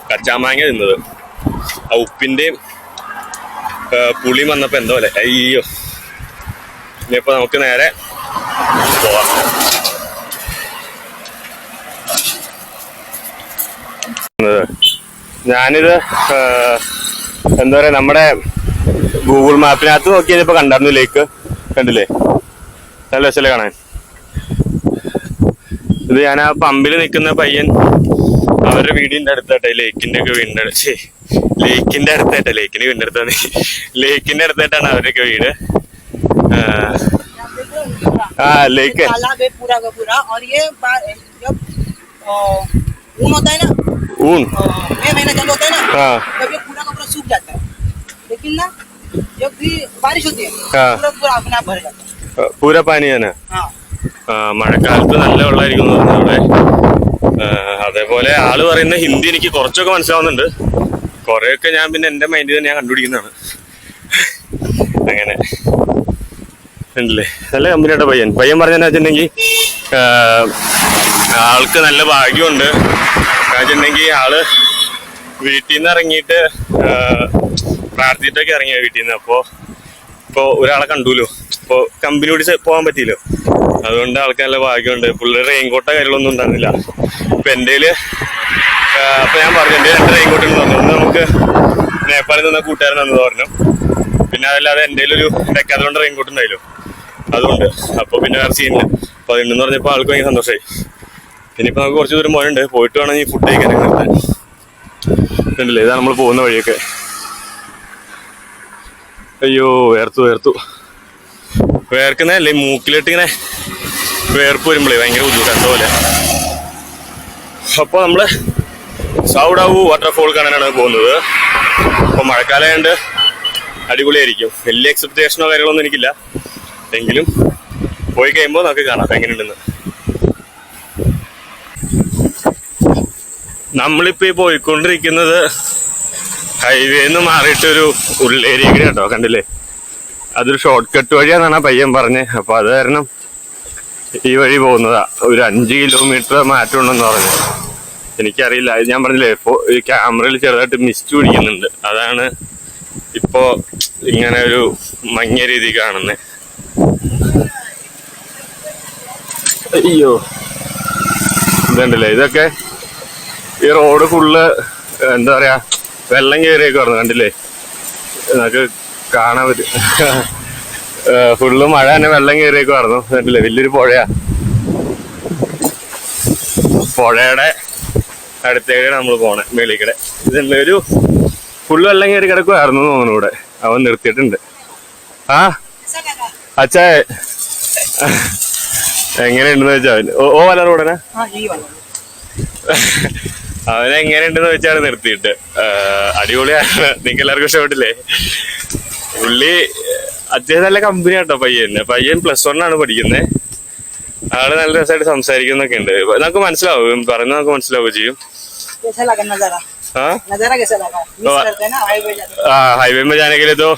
Speaker 1: കച്ചാമാങ്ങ തിന്നത് ആ ഉപ്പിൻ്റെയും പുളിയും വന്നപ്പോൾ എന്തോ അല്ലേ അയ്യോ. ഇനിയിപ്പോൾ നമുക്ക് നേരെ പോവാം. ഞാനിത് എന്താ പറയാ നമ്മുടെ ഗൂഗിൾ മാപ്പിനകത്ത് നോക്കി കഴിഞ്ഞപ്പോ കണ്ടായിരുന്നു ലേക്ക്. കണ്ടില്ലേ നല്ല രസമല്ലേ കാണാൻ. ഇത് ഞാൻ ആ പമ്പിൽ നിൽക്കുന്ന പയ്യൻ അവരുടെ വീടിന്റെ അടുത്താട്ടെ ലേക്കിന്റെ ഒക്കെ വീടിന്റെ ലേക്കിന്റെ അടുത്തായിട്ടെ ലേക്കിന്റെ അടുത്തായിട്ടാണ് അവരുടെയൊക്കെ വീട്. लेके
Speaker 2: तालाब है पूरा का पूरा. और ये जब ऊन होता है ना,
Speaker 1: ऊन
Speaker 2: मई महीना चालू होता है ना, तब ये पूरा का पूरा सूख जाता है. लेकिन ना जब भी बारिश होती है पूरा पूरा अपना भर जाता है.
Speaker 1: पूरा पानी है ना. മഴക്കാലത്ത് നല്ല വെള്ളമായിരിക്കും അവിടെ. അതേപോലെ ആള് പറയുന്ന ഹിന്ദി എനിക്ക് കുറച്ചൊക്കെ മനസ്സിലാവുന്നുണ്ട്. കുറെയൊക്കെ ഞാൻ പിന്നെ എന്റെ മൈൻഡിൽ തന്നെ ഞാൻ കണ്ടുപിടിക്കുന്നതാണ്. അങ്ങനെ ഉണ്ടല്ലേ നല്ല കമ്പനിയായിട്ട് പയ്യൻ പറഞ്ഞെന്ന് വെച്ചിട്ടുണ്ടെങ്കിൽ ആൾക്ക് നല്ല ഭാഗ്യമുണ്ട്. വെച്ചിട്ടുണ്ടെങ്കിൽ ആള് വീട്ടിൽ നിന്ന് ഇറങ്ങിയിട്ട് പ്രാർത്ഥിച്ചിട്ടൊക്കെ ഇറങ്ങിയ വീട്ടിൽ നിന്ന്. ഇപ്പോൾ ഒരാളെ കണ്ടുല്ലോ. അപ്പോൾ കമ്പനിയോട് പോകാൻ പറ്റിയില്ലോ. അതുകൊണ്ട് ആൾക്ക് നല്ല ഭാഗ്യമുണ്ട്. പുള്ളിയുടെ റെയിൻകോട്ടോ കാര്യങ്ങളൊന്നും ഉണ്ടായിരുന്നില്ല. ഇപ്പം എൻ്റെ അപ്പൊ ഞാൻ പറഞ്ഞു എന്റെ 2 റെയിൻകോട്ട് എന്ന് പറഞ്ഞു. ഒന്ന് നമുക്ക് നേപ്പാളിൽ നിന്ന് കൂട്ടുകാരൻ തന്നത് പറഞ്ഞു, പിന്നെ അതല്ലാതെ എന്റെ ഒരു ഡെക്കാത്തോണ്ട് റെയിൻകോട്ട് ഉണ്ടായല്ലോ അതുകൊണ്ട്. അപ്പൊ പിന്നെ വേറെ സീനില്ല. അപ്പൊ അതുണ്ടെന്ന് പറഞ്ഞപ്പോ ആൾക്ക് ഭയങ്കര സന്തോഷമായി. ഇനിയിപ്പോ നമുക്ക് കുറച്ച് ദൂരം പോയുണ്ട്, പോയിട്ട് വേണം ഈ ഫുഡ് കഴിക്കാൻ നിർത്താൻ. ഉണ്ടല്ലേ, ഇതാ നമ്മൾ പോകുന്ന വഴിയൊക്കെ. അയ്യോ വേർത്തു വേർക്കുന്നതല്ലേ, മൂക്കിലിട്ട് ഇങ്ങനെ വേർപ്പ് വരുമ്പോഴേ ഭയങ്കര ബുദ്ധിമുട്ട് എന്തോ പോലെ. അപ്പൊ നമ്മള് സൗഡാവു വാട്ടർഫോൾ കാണാനാണ് പോകുന്നത്. അപ്പൊ മഴക്കാലമായതുകൊണ്ട് അടിപൊളിയായിരിക്കും. വലിയ എക്സ്പെക്ടേഷനോ കാര്യങ്ങളൊന്നും എനിക്കില്ല, എങ്കിലും പോയി കഴിയുമ്പോൾ നമുക്ക് കാണാം എങ്ങനെയുണ്ടെന്ന്. നമ്മളിപ്പോ ഈ പോയിക്കൊണ്ടിരിക്കുന്നത് ഹൈവേന്ന് മാറിയിട്ടൊരു ഉള്ളേരിയ കേട്ടോ, കണ്ടില്ലേ? അതൊരു ഷോർട്ട് കട്ട് വഴിയാന്നാണ് പയ്യൻ പറഞ്ഞത്. അപ്പൊ അത് കാരണം ഈ വഴി പോകുന്നതാ. ഒരു 5 കിലോമീറ്റർ മാറ്റം ഉണ്ടെന്ന് പറഞ്ഞു. എനിക്കറിയില്ല, ഞാൻ പറഞ്ഞില്ലേ ഇപ്പൊ ഈ ക്യാമറയിൽ ചെറുതായിട്ട് മിസ്റ്റ് പിടിക്കുന്നുണ്ട്, അതാണ് ഇപ്പോ ഇങ്ങനെ ഒരു മങ്ങിയ രീതി കാണുന്നേ. അയ്യോ ഇതുണ്ടല്ലേ, ഇതൊക്കെ ഈ റോഡ് ഫുള്ള് എന്താ പറയാ വെള്ളം കയറിയൊക്കെ പറഞ്ഞു, കണ്ടില്ലേ? നമുക്ക് കാണാൻ പറ്റും. ഫുള്ള് മഴ തന്നെ വെള്ളം കയറിയൊക്കെ പറഞ്ഞു, കണ്ടില്ലേ? വലിയൊരു പുഴയാ. പുഴയുടെ അടുത്തേക്കാണ് നമ്മൾ പോണേ, മേളിക്കടെ. ഇതുണ്ട് ഒരു ഫുള്ള് വെള്ളം കയറി കിടക്കുമായിരുന്നു തോന്നുന്നു ഇവിടെ. അവൻ നിർത്തിയിട്ടുണ്ട്. ആ അച്ഛാ എങ്ങനെയുണ്ടെന്ന് വെച്ചാ ഓ വല്ല റോഡനാ അവനെങ്ങനെയുണ്ടെന്ന് വെച്ചാണ് നിർത്തിയിട്ട്. അടിപൊളിയാണ്, നിങ്ങൾക്ക് എല്ലാവർക്കും ഇഷ്ടപ്പെട്ടില്ലേ? പുള്ളി അത്യാവശ്യം നല്ല കമ്പനി കേട്ടോ പയ്യൻ +1 ആണ് പഠിക്കുന്നത്. ആള് നല്ല രസമായിട്ട് സംസാരിക്കുന്നൊക്കെ ഉണ്ട്, നമുക്ക് മനസ്സിലാവും, പറയുന്നത് നമുക്ക് മനസ്സിലാവുകയും ചെയ്യും. हाईवे में जाने के लिए तो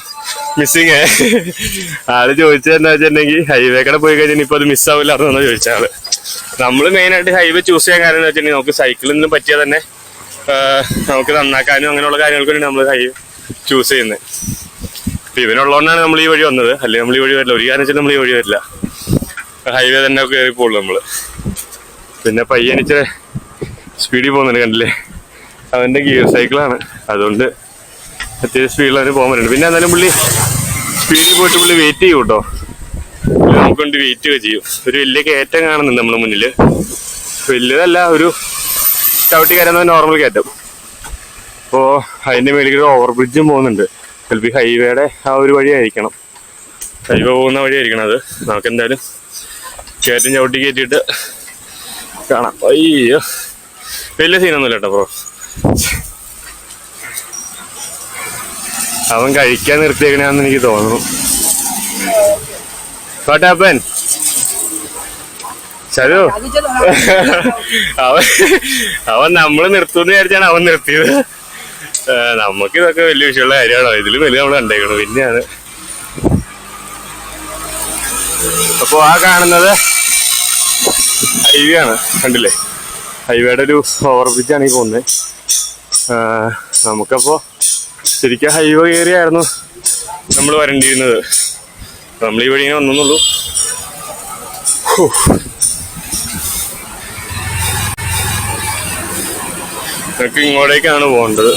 Speaker 1: മിസ്സിങ് ആള് ചോദിച്ചത് എന്താ വെച്ചിട്ടുണ്ടെങ്കിൽ ഹൈവേ കട പോയി കഴിഞ്ഞാൽ ഇപ്പൊ അത് മിസ്സാവില്ലായിരുന്നു ചോദിച്ച ആള്. നമ്മള് മെയിൻ ആയിട്ട് ഹൈവേ ചൂസ് ചെയ്യാൻ കാരണം എന്താ വെച്ചിട്ടുണ്ടെങ്കിൽ നമുക്ക് സൈക്കിളിൽ പറ്റിയാൽ തന്നെ നമുക്ക് നന്നാക്കാനും അങ്ങനെയുള്ള കാര്യങ്ങൾക്ക് വേണ്ടി നമ്മൾ ഹൈവേ ചൂസ് ചെയ്യുന്നത്. അപ്പൊ ഇവനുള്ളതുകൊണ്ടാണ് നമ്മൾ ഈ വഴി വന്നത്, അല്ലെങ്കിൽ നമ്മൾ ഈ വഴി വരില്ല. ഒരു കാരണം വെച്ചാൽ നമ്മൾ ഈ വഴി വരില്ല, ഹൈവേ തന്നെ കയറി പോകുള്ളൂ നമ്മള്. പിന്നെ പയ്യൻ ഇച്ചിരി സ്പീഡിൽ പോകുന്നുണ്ട്, കണ്ടില്ലേ? അവന്റെ ഗിയർ സൈക്കിളാണ്, അതുകൊണ്ട് അത്യാവശ്യം സ്പീഡിൽ അവന് പോകാൻ പറ്റുന്നുണ്ട്. പിന്നെ എന്നാലും പുള്ളി സ്പീഡിൽ പോയിട്ട് പുള്ളി വെയിറ്റ് ചെയ്യും കേട്ടോ, നമുക്ക് വേണ്ടി വെയിറ്റ് ഒക്കെ ചെയ്യും. ഒരു വലിയ കയറ്റം കാണുന്നുണ്ട് നമ്മുടെ മുന്നില്, വലിയതല്ല, ഒരു ചവിട്ടി കയറുന്ന നോർമൽ കയറ്റം. അപ്പോ അതിന്റെ മേളിൽ ഒരു ഓവർ ബ്രിഡ്ജും പോകുന്നുണ്ട്. ചിലപ്പോൾ ഹൈവേയുടെ ആ ഒരു വഴിയായിരിക്കണം, ഹൈവേ പോകുന്ന വഴിയായിരിക്കണം അത്. നമുക്ക് എന്തായാലും കയറ്റം ചവിട്ടി കയറ്റിയിട്ട് കാണാം. അയ്യോ വലിയ സീനൊന്നുമില്ല കേട്ടോ ബ്രോ. അവൻ കഴിക്കാൻ നിർത്തിയേക്കണെന്ന് എനിക്ക് തോന്നുന്നു. വാട്ടാപ്പൻ ചലോ അവൻ നമ്മള് നിർത്തുമെന്ന് വിചാരിച്ചാണ് അവൻ നിർത്തിയത്. നമുക്ക് ഇതൊക്കെ വലിയ വിഷയമുള്ള കാര്യമാണോ? ഇതിലും വലിയ നമ്മൾ കണ്ടേക്കണം പിന്നെയാണ്. അപ്പൊ ആ കാണുന്നത് ഹൈവേ ആണ്, കണ്ടില്ലേ? ഹൈവേയുടെ ഒരു ഓവർ ബ്രിഡ്ജാണ് ഈ പോകുന്നത്. നമുക്കപ്പോ ശരിക്കും ഹൈവേ കയറിയായിരുന്നു നമ്മൾ വരണ്ടിരുന്നത്, നമ്മൾ ഈ വഴി ഇങ്ങനെ വന്നെന്നുള്ളൂ. നമുക്ക് ഇങ്ങോട്ടേക്കാണ് പോകേണ്ടത്.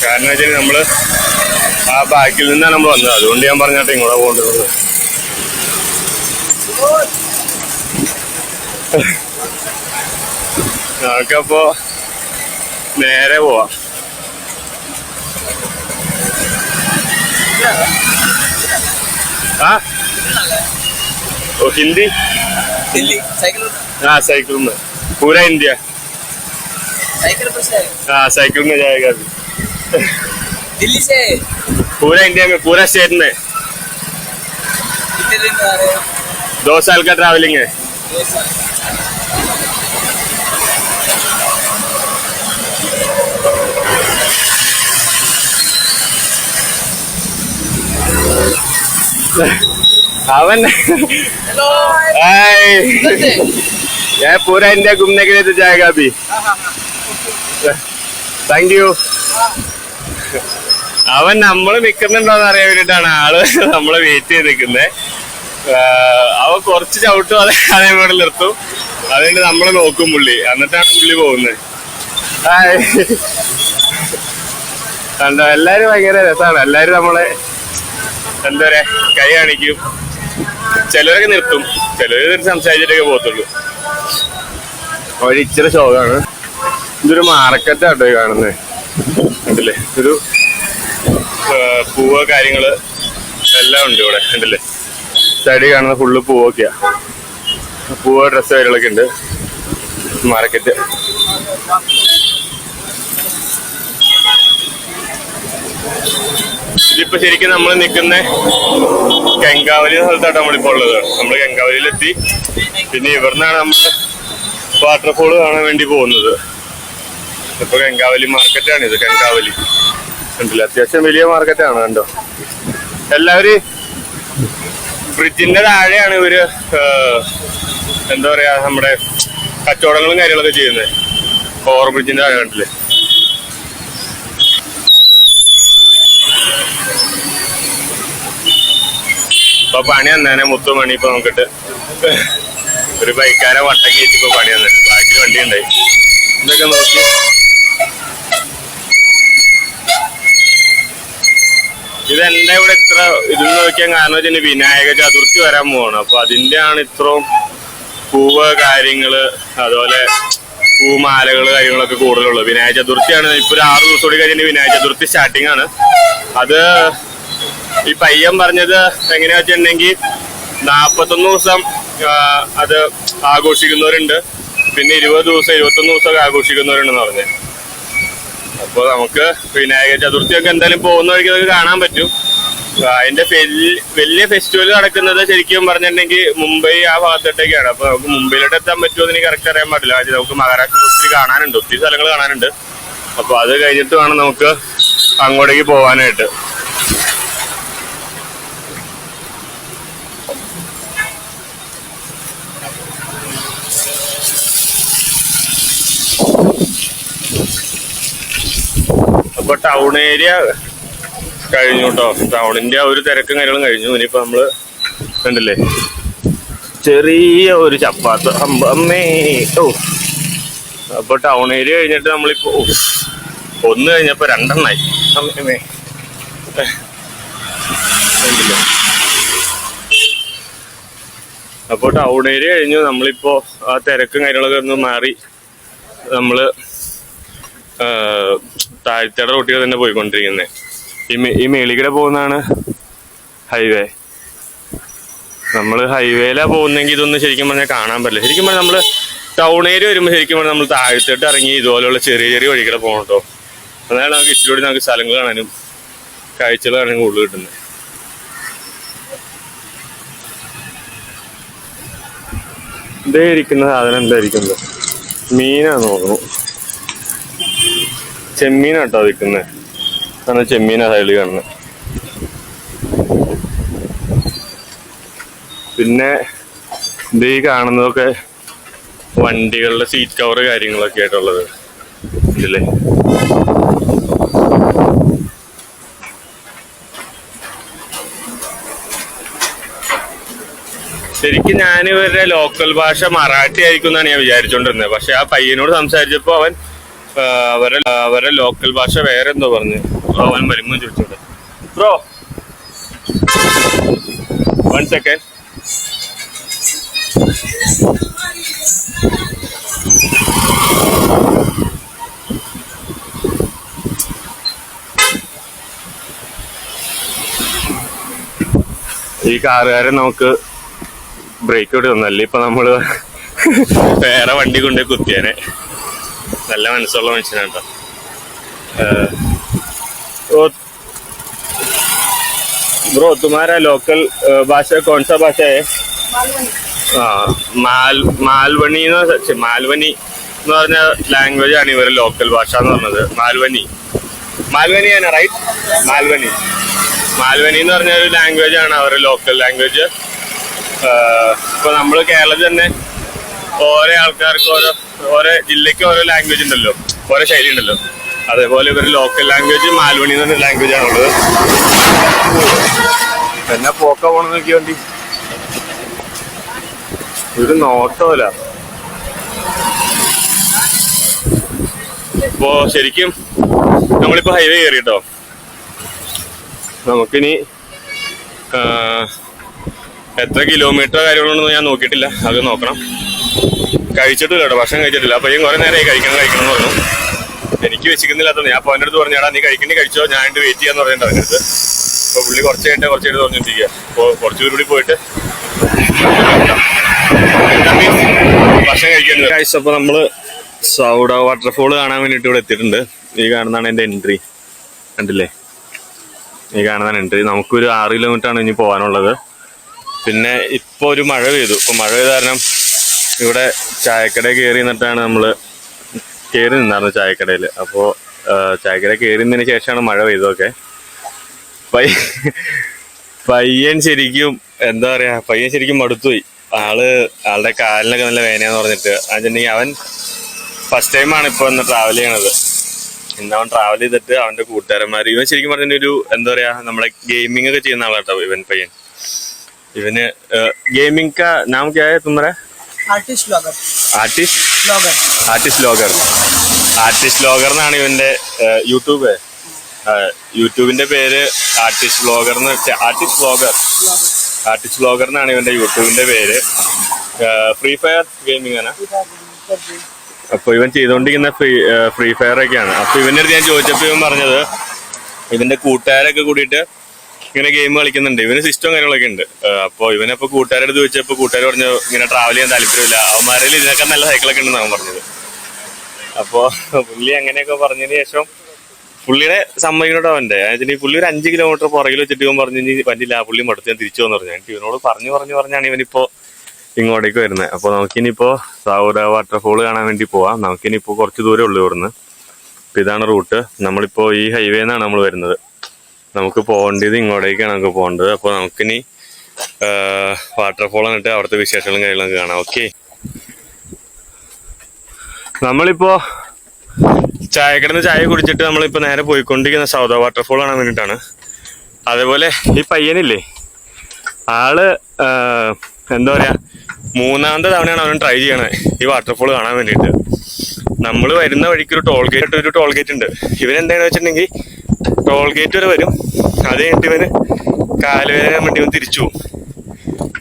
Speaker 1: കാരണം വെച്ചാൽ നമ്മള് ആ ബാക്കിൽ നിന്നാണ് നമ്മൾ വന്നത്, അതുകൊണ്ട് ഞാൻ പറഞ്ഞാട്ടെ ഇങ്ങോട്ടാ പോകേണ്ടത്. നമുക്കപ്പോ നേരെ പോവാം. हिंदी
Speaker 2: दिल्ली साइकिल
Speaker 1: हाँ साइकिल में पूरा इंडिया
Speaker 2: साइकिल पर से
Speaker 1: हाँ साइकिल में जाएगा अभी
Speaker 2: दिल्ली से
Speaker 1: पूरा इंडिया में पूरा स्टेट में
Speaker 2: कितने दिन में आ रहे हो?
Speaker 1: 2 साल का ट्रैवलिंग है.
Speaker 2: 2 साल.
Speaker 1: हवन
Speaker 2: हेलो
Speaker 1: हाय यार पूरा इंडिया घूमने के लिए तो जाएगा अभी. Thank you. അവൻ നമ്മള് നിക്കുന്നുണ്ടോന്ന് അറിയാൻ വേണ്ടിട്ടാണ് ആള് നമ്മളെ വെയിറ്റ് ചെയ്ത് നിൽക്കുന്നത്. അവൻ കുറച്ച് ചവിട്ടും അതേപോലെ നിർത്തും, അതുകൊണ്ട് നമ്മള് നോക്കും പുള്ളി, എന്നിട്ടാണ് പുള്ളി പോകുന്നത്. കണ്ടോ, എല്ലാരും ഭയങ്കര രസമാണ്. എല്ലാരും നമ്മളെ എന്താ പറയാ കൈ കാണിക്കും. ചിലരൊക്കെ നിർത്തും, ചിലര് സംസാരിച്ചിട്ടൊക്കെ പോകത്തുള്ളൂ. ഒരു ഇച്ചിരി ശോകമാണ്. ഇതൊരു മാർക്കറ്റാട്ടോ കാണുന്നത്, കണ്ടില്ലേ? ഒരു പൂവ് കാര്യങ്ങള് എല്ലാം ഉണ്ട് ഇവിടെ, കണ്ടില്ലേ? സൈഡിൽ കാണുന്ന ഫുള്ള് പൂവൊക്കെയാ. പൂവ് ഡ്രസ്സ് കാര്യങ്ങളൊക്കെ ഉണ്ട് മാർക്കറ്റ്. ഇതിപ്പോ ശരിക്കും നമ്മൾ നിൽക്കുന്ന കെങ്കാവലി എന്ന സ്ഥലത്താണ് നമ്മളിപ്പോ ഉള്ളത്. നമ്മൾ കെങ്കാവലിയിലെത്തി. പിന്നെ ഇവിടുന്നാണ് നമ്മൾ വാട്ടർഫോൾ കാണാൻ വേണ്ടി പോകുന്നത്. ഇപ്പൊ കെങ്കാവലി മാർക്കറ്റാണിത്. കെങ്കാവലി കണ്ടില്ല, അത്യാവശ്യം വലിയ മാർക്കറ്റാണ്. കണ്ടോ, എല്ലാവരും ബ്രിഡ്ജിന്റെ താഴെയാണ് ഇവര് എന്താ പറയാ നമ്മുടെ കച്ചവടങ്ങളും കാര്യങ്ങളൊക്കെ ചെയ്യുന്നത്. ഓവർ ബ്രിഡ്ജിന്റെ താഴെ കണ്ടില്ലേ? ഇപ്പൊ പണി വന്നേനെ മുത്തുമണി. ഇപ്പൊ നോക്കിട്ട് ഒരു ബൈക്കാരെ വട്ടം കയറ്റി ഇപ്പൊ പണി വന്നെ. ബാക്കി വണ്ടി ഉണ്ടായി. ഇതൊക്കെ നോക്കി ഇതെന്താ ഇവിടെ ഇത്ര ഇതെന്ന് നോക്കിയാൽ കാരണം വെച്ചാൽ വിനായക ചതുർത്ഥി വരാൻ പോവാണ്. അപ്പൊ അതിന്റെ ആണ് ഇത്രയും പൂവ് കാര്യങ്ങള്, അതുപോലെ പൂമാലകള് കാര്യങ്ങളൊക്കെ കൂടുതലുള്ളത്. വിനായക ചതുർത്ഥിയാണ്. ഇപ്പൊ ഒരു 6 ദിവസം കൂടി കഴിഞ്ഞിട്ട് വിനായക ചതുർത്ഥി സ്റ്റാർട്ടിങ് ആണ്. അത് ഈ പയ്യൻ പറഞ്ഞത് എങ്ങനെയാ വെച്ചിട്ടുണ്ടെങ്കിൽ 41 ദിവസം അത് ആഘോഷിക്കുന്നവരുണ്ട്, പിന്നെ 20 ദിവസം 21 ദിവസമൊക്കെ ആഘോഷിക്കുന്നവരുണ്ടെന്ന് പറഞ്ഞത്. അപ്പൊ നമുക്ക് വിനായക ചതുർത്ഥിയൊക്കെ എന്തായാലും പോകുന്ന വഴിക്ക് അതൊക്കെ കാണാൻ പറ്റും. അതിന്റെ വലിയ ഫെസ്റ്റിവൽ നടക്കുന്നത് ശരിക്കും പറഞ്ഞിട്ടുണ്ടെങ്കിൽ മുംബൈ ആ ഭാഗത്തോട്ടൊക്കെയാണ്. അപ്പൊ നമുക്ക് മുംബൈയിലോട്ട് എത്താൻ പറ്റുമോ എന്ന് എനിക്ക് കറക്റ്റ് അറിയാൻ പറ്റില്ല. നമുക്ക് മഹാരാഷ്ട്രയിൽ ഒത്തിരി കാണാനുണ്ട്, ഒത്തിരി സ്ഥലങ്ങൾ കാണാനുണ്ട്. അപ്പൊ അത് കഴിഞ്ഞിട്ട് വേണം നമുക്ക് അങ്ങോട്ടേക്ക് പോകാനായിട്ട്. അപ്പൊ ടൗൺ ഏരിയ കഴിഞ്ഞു കേട്ടോ. ടൗണിന്റെ ആ ഒരു തിരക്കും കാര്യങ്ങളും കഴിഞ്ഞു. ഇനിയിപ്പോ നമ്മള് കണ്ടില്ലേ ചെറിയ ഒരു ചപ്പാത്ത് അമ്മേ. ഓ, അപ്പൊ ടൗൺ ഏരിയ കഴിഞ്ഞിട്ട് നമ്മളിപ്പോ ഒന്ന് കഴിഞ്ഞപ്പോ 2 അമ്മേ. അപ്പൊ ടൗൺ ഏരിയ കഴിഞ്ഞു. നമ്മളിപ്പോ ആ തിരക്കും കാര്യങ്ങളൊക്കെ ഒന്ന് മാറി നമ്മള് താഴ്ത്തയുടെ റോട്ടിൽ തന്നെ പോയിക്കൊണ്ടിരിക്കുന്നത്. ഈ മേളിക്കടെ പോകുന്നതാണ് ഹൈവേ. നമ്മൾ ഹൈവേയിലാ പോകുന്നെങ്കിൽ ഇതൊന്നും ശരിക്കും പറഞ്ഞാൽ കാണാൻ പറ്റില്ല. ശരിക്കും പറഞ്ഞാൽ നമ്മള് ടൗൺ ഏരിയ വരുമ്പോൾ ശരിക്കും പറഞ്ഞാൽ നമ്മൾ താഴ്ത്തിട്ട് ഇറങ്ങി ഇതുപോലെയുള്ള ചെറിയ ചെറിയ വഴികളെ പോകണം കേട്ടോ. അതാണ് നമുക്ക് ഇച്ചിരി നമുക്ക് സ്ഥലങ്ങൾ കാണാനും കാഴ്ചകൾ കാണാനും കൂടുതൽ കിട്ടുന്നത്. ഇതേ ഇരിക്കുന്ന സാധനം എന്തായിരിക്കുന്നത്? മീനാന്ന് തോന്നുന്നു. ചെമ്മീനാട്ടോ വിൽക്കുന്നത്. ആണ് ചെമ്മീനാ സൈഡിൽ കാണുന്നത്. പിന്നെ ഇത് ഈ കാണുന്നതൊക്കെ വണ്ടികളുടെ സീറ്റ് കവർ കാര്യങ്ങളൊക്കെ ആയിട്ടുള്ളത് ഇല്ലേ. ശരിക്കും ഞാനിവരുടെ ലോക്കൽ ഭാഷ മറാഠി ആയിരിക്കും എന്നാണ് ഞാൻ വിചാരിച്ചോണ്ടിരുന്നത്. പക്ഷെ ആ പയ്യനോട് സംസാരിച്ചപ്പോ അവൻ അവരുടെ ലോക്കൽ ഭാഷ വേറെ എന്തോ പറഞ്ഞു. അവൻ വരുമ്പോ ചോദിച്ചോട്ടെ. Bro 1 second. ഈ കാറുകാരൻ നമുക്ക് ബ്രേക്ക് ഇട്ട് തന്നല്ലേ. ഇപ്പൊ നമ്മള് വേറെ വണ്ടി കൊണ്ടുപോയി കുത്തിയാനെ. നല്ല മനസ്സുള്ള മനുഷ്യനാട്ടോ. ब्रो तुम्हारा लोकल भाषा कौन सा भाषा है? മാൽവണി മാൽവനി എന്ന് പറഞ്ഞ ലാംഗ്വേജ് ആണ് ഇവരുടെ ലോക്കൽ ഭാഷ എന്ന് പറഞ്ഞത്. മാൽവനിയാണ് റൈറ്റ്. മാൽവനി എന്ന് പറഞ്ഞ ഒരു ലാംഗ്വേജ് ആണ് അവരുടെ ലോക്കൽ ലാംഗ്വേജ്. ഇപ്പൊ നമ്മള് കേരളത്തിൽ തന്നെ ഓരോ ആൾക്കാർക്ക് ഓരോ ജില്ലയ്ക്ക് ഓരോ ലാംഗ്വേജ് ഉണ്ടല്ലോ, ഓരോ ശൈലി ഉണ്ടല്ലോ. അതേപോലെ ഇവരുടെ ലോക്കൽ ലാംഗ്വേജ് മാൽവണി എന്ന് പറഞ്ഞ ലാംഗ്വേജ് ആണുള്ളത്. എന്നാ പോക്ക പോണെന്ന് നോക്കിയോണ്ടി ഒരു നോട്ടമല്ല. അപ്പോ ശരിക്കും നമ്മളിപ്പോ ഹൈവേ കയറി കേട്ടോ. നമുക്കിനി എത്ര കിലോമീറ്റർ കാര്യങ്ങളൊന്നും ഞാൻ നോക്കിയിട്ടില്ല, അത് നോക്കണം. കഴിച്ചിട്ടില്ല കേട്ടോ, ഭക്ഷണം കഴിച്ചിട്ടില്ല. അപ്പൊ കുറെ നേരമായി കഴിക്കണം എന്ന് പറഞ്ഞു. എനിക്ക് വെച്ചിക്കുന്നില്ലാത്തത് ഞാൻ പോയിന്റ് അടുത്ത് പറഞ്ഞാടാ നീ കഴിക്കണ്ടി കഴിച്ചോ, ഞാൻ വെയിറ്റ് ചെയ്യാന്ന് പറഞ്ഞിട്ട് അതിനടുത്ത്. അപ്പൊ പുള്ളി കുറച്ച് കഴിഞ്ഞിട്ട് പറഞ്ഞിട്ടിരിക്കുക. അപ്പോൾ കുറച്ചുകൂടി കൂടി പോയിട്ട് ഭക്ഷണം കഴിക്കേണ്ടത്. കഴിച്ച അപ്പൊ നമ്മള് സൗഡ വാട്ടർഫോൾ കാണാൻ വേണ്ടിട്ട് ഇവിടെ എത്തിയിട്ടുണ്ട്. ഈ കാണുന്നതാണ് എന്റെ എൻട്രി, കണ്ടില്ലേ? ഈ കാണുന്നതാണ് എൻട്രി. നമുക്കൊരു 6 കിലോമീറ്റർ ആണ് ഇനി പോകാനുള്ളത്. പിന്നെ ഇപ്പൊ ഒരു മഴ പെയ്തു. ഇപ്പൊ മഴ പെയ്ത കാരണം ഇവിടെ ചായക്കട കയറി നിന്നിട്ടാണ് നമ്മള് കയറി നിന്നായിരുന്നു ചായക്കടയിൽ. അപ്പോൾ ചായക്കട കയറിയതിന് ശേഷമാണ് മഴ പെയ്തതൊക്കെ. പയ്യൻ ശരിക്കും എന്താ പറയാ, പയ്യൻ ശരിക്കും മടുത്തുപോയി. ആളുടെ കാലിനൊക്കെ നല്ല വേനയാന്ന് പറഞ്ഞിട്ട്. അതിട്ടുണ്ടെങ്കിൽ അവൻ ഫസ്റ്റ് ടൈമാണ് ഇപ്പൊ ഒന്ന് ട്രാവൽ ചെയ്യണത്. ഇന്ന് അവൻ ട്രാവൽ ചെയ്തിട്ട് അവന്റെ കൂട്ടുകാരന്മാർ, ഇവൻ ശരിക്കും പറഞ്ഞൊരു എന്താ പറയാ നമ്മുടെ ഗെയിമിംഗ് ഒക്കെ ചെയ്യുന്ന ആളാട്ടോ ഇവൻ പയ്യൻ. ഇവന് ഗെയിമിംഗ് കാ നാം ക്യാ ഹൈ തുമ്ഹാരാ? ആർട്ടിസ്റ്റ് വ്ലോഗർ എന്നാണ് ഇവന്റെ യൂട്യൂബിന്റെ പേര്. ആർട്ടിസ്റ്റ് വ്ലോഗർ എന്നാണ് ഇവന്റെ യൂട്യൂബിന്റെ പേര്. ഫ്രീ ഫയർ ഗെയിമിംഗ് ആണ്. അപ്പൊ ഇവൻ ചെയ്തോണ്ടിരിക്കുന്ന ഫ്രീ ഫയർ ഒക്കെയാണ്. അപ്പൊ ഇവന്റെ അടുത്ത് ഞാൻ ചോദിച്ചപ്പോ ഇവൻ പറഞ്ഞത് ഇവന്റെ കൂട്ടുകാരൊക്കെ കൂടിയിട്ട് ഇങ്ങനെ ഗെയിം കളിക്കുന്നുണ്ട്. ഇവന് സിസ്റ്റവും കാര്യങ്ങളൊക്കെ ഉണ്ട്. അപ്പൊ ഇവനപ്പോ കൂട്ടുകാരുടെ അടുത്ത് ചോദിച്ചപ്പോ കൂട്ടുകാർ പറഞ്ഞു ഇങ്ങനെ ട്രാവൽ ചെയ്യാൻ താല്പര്യമില്ല, അവന്മാരിൽ ഇതിനൊക്കെ നല്ല സൈക്കിളൊക്കെ ഉണ്ടെന്ന് അവൻ പറഞ്ഞത്. അപ്പൊ പുള്ളി അങ്ങനെയൊക്കെ പറഞ്ഞതിന് ശേഷം പുള്ളിയുടെ സമ്മതിക്കണോട്ടോ അവന്റെ. അതിന് പുള്ളി ഒരു 5 കിലോമീറ്റർ പുറകിൽ വെച്ചിട്ട് ഇവൻ പറഞ്ഞു ഇനി പറ്റില്ല, പുള്ളി മടുത്ത് ഞാൻ തിരിച്ചു വന്നു പറഞ്ഞു. എനിക്ക് ഇവനോട് പറഞ്ഞാണ് ഇവനിപ്പോ ഇങ്ങോട്ടേക്ക് വരുന്നത്. അപ്പൊ നമുക്കിനിപ്പോ സൗര വാട്ടർഫോൾ കാണാൻ വേണ്ടി പോവാം. നമുക്കിനിപ്പോ കുറച്ച് ദൂരം ഉള്ളു ഇവിടുന്ന്. അപ്പൊ ഇതാണ് റൂട്ട്. നമ്മളിപ്പോ ഈ ഹൈവേ നിന്നാണ് നമ്മൾ വരുന്നത്. നമുക്ക് പോകേണ്ടത് ഇങ്ങോട്ടേക്കാണ് നമുക്ക് പോകേണ്ടത്. അപ്പൊ നമുക്കിനി വാട്ടർഫോൾ എന്നിട്ട് അവിടുത്തെ വിശേഷങ്ങളും കാര്യങ്ങളൊക്കെ കാണാം. ഓക്കെ, നമ്മളിപ്പോ ചായക്കടന്ന് ചായ കുടിച്ചിട്ട് നമ്മളിപ്പോ നേരെ പോയിക്കൊണ്ടിരിക്കുന്ന സൗദ വാട്ടർഫോൾ കാണാൻ വേണ്ടിയിട്ടാണ്. അതേപോലെ ഈ പയ്യനില്ലേ, ആള് എന്താ പറയാ 3ാമത്തെ തവണയാണ് അവൻ ട്രൈ ചെയ്യണേ ഈ വാട്ടർഫോൾ കാണാൻ വേണ്ടിയിട്ട്. നമ്മൾ വരുന്ന വഴിക്ക് ഒരു ടോൾ ഗേറ്റ് ഉണ്ട്. ഇവനെന്താണെന്ന് വെച്ചിട്ടുണ്ടെങ്കിൽ ടോൾ ഗേറ്റ് വരെ വരും. അത് കഴിഞ്ഞിട്ട് ഇവന് കാലുവേദന വേണ്ടി ഇവൻ തിരിച്ചു പോകും.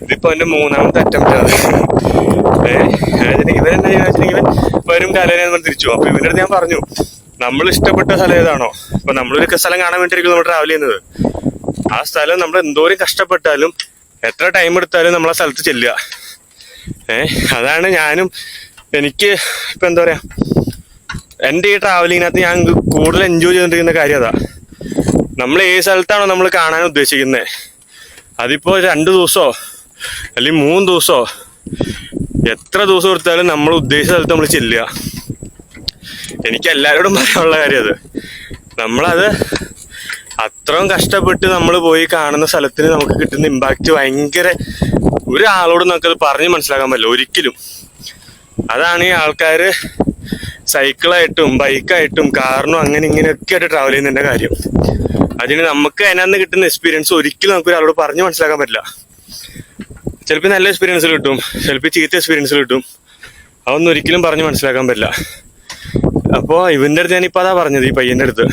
Speaker 1: ഇതിപ്പോ അവന്റെ 3ാമത്തെ അറ്റംപ്റ്റ് ആണ്. ഇവനെന്താ വെച്ചിട്ടുണ്ടെങ്കിൽ ഇവൻ വരും കാലുവേദന തിരിച്ചു പോകും. അപ്പൊ ഇവന്റെ അടുത്ത് ഞാൻ പറഞ്ഞു നമ്മൾ ഇഷ്ടപ്പെട്ട സ്ഥലം ഏതാണോ, ഇപ്പൊ നമ്മളൊരു സ്ഥലം കാണാൻ വേണ്ടിയിരിക്കും നമ്മൾ ട്രാവൽ ചെയ്യുന്നത്. ആ സ്ഥലം നമ്മൾ എന്തോരം കഷ്ടപ്പെട്ടാലും എത്ര ടൈം എടുത്താലും നമ്മൾ ആ സ്ഥലത്ത് ചെല്ലുക. അതാണ് ഞാനും എനിക്ക് ഇപ്പൊ എന്താ പറയാ എന്റെ ഈ ട്രാവലിങ്ങിനകത്ത് ഞാൻ കൂടുതൽ എൻജോയ് ചെയ്തിരിക്കുന്ന കാര്യം അതാ. നമ്മൾ ഏത് സ്ഥലത്താണോ നമ്മൾ കാണാൻ ഉദ്ദേശിക്കുന്നത്, അതിപ്പോ 2 ദിവസമോ അല്ലെങ്കിൽ 3 ദിവസമോ എത്ര ദിവസം എടുത്താലും നമ്മൾ ഉദ്ദേശിച്ച സ്ഥലത്ത് നമ്മൾ ചെല്ലുക. എനിക്ക് എല്ലാവരോടും പറയാനുള്ള കാര്യം അത്. നമ്മളത് അത്രയും കഷ്ടപ്പെട്ട് നമ്മൾ പോയി കാണുന്ന സ്ഥലത്തിന് നമുക്ക് കിട്ടുന്ന ഇമ്പാക്റ്റ് ഭയങ്കര, ഒരാളോട് നമുക്കത് പറഞ്ഞ് മനസ്സിലാക്കാൻ പറ്റില്ല ഒരിക്കലും. അതാണ് ഈ ആൾക്കാര് സൈക്കിളായിട്ടും ബൈക്കായിട്ടും കാറിനും അങ്ങനെ ഇങ്ങനെയൊക്കെ ആയിട്ട് ട്രാവൽ ചെയ്യുന്നതിന്റെ കാര്യം. അതിന് നമുക്ക് അതിനകത്ത് കിട്ടുന്ന എക്സ്പീരിയൻസ് ഒരിക്കലും നമുക്ക് ഒരാളോട് പറഞ്ഞ് മനസ്സിലാക്കാൻ പറ്റില്ല. ചിലപ്പോൾ നല്ല എക്സ്പീരിയൻസ് കിട്ടും, ചിലപ്പോൾ ചീത്ത എക്സ്പീരിയൻസ് കിട്ടും. അതൊന്നും ഒരിക്കലും പറഞ്ഞ് മനസ്സിലാക്കാൻ പറ്റില്ല. അപ്പോൾ ഇവന്റെ അടുത്ത് ഞാനിപ്പോൾ അതാ പറഞ്ഞത്, ഈ പയ്യന്റെ അടുത്ത്.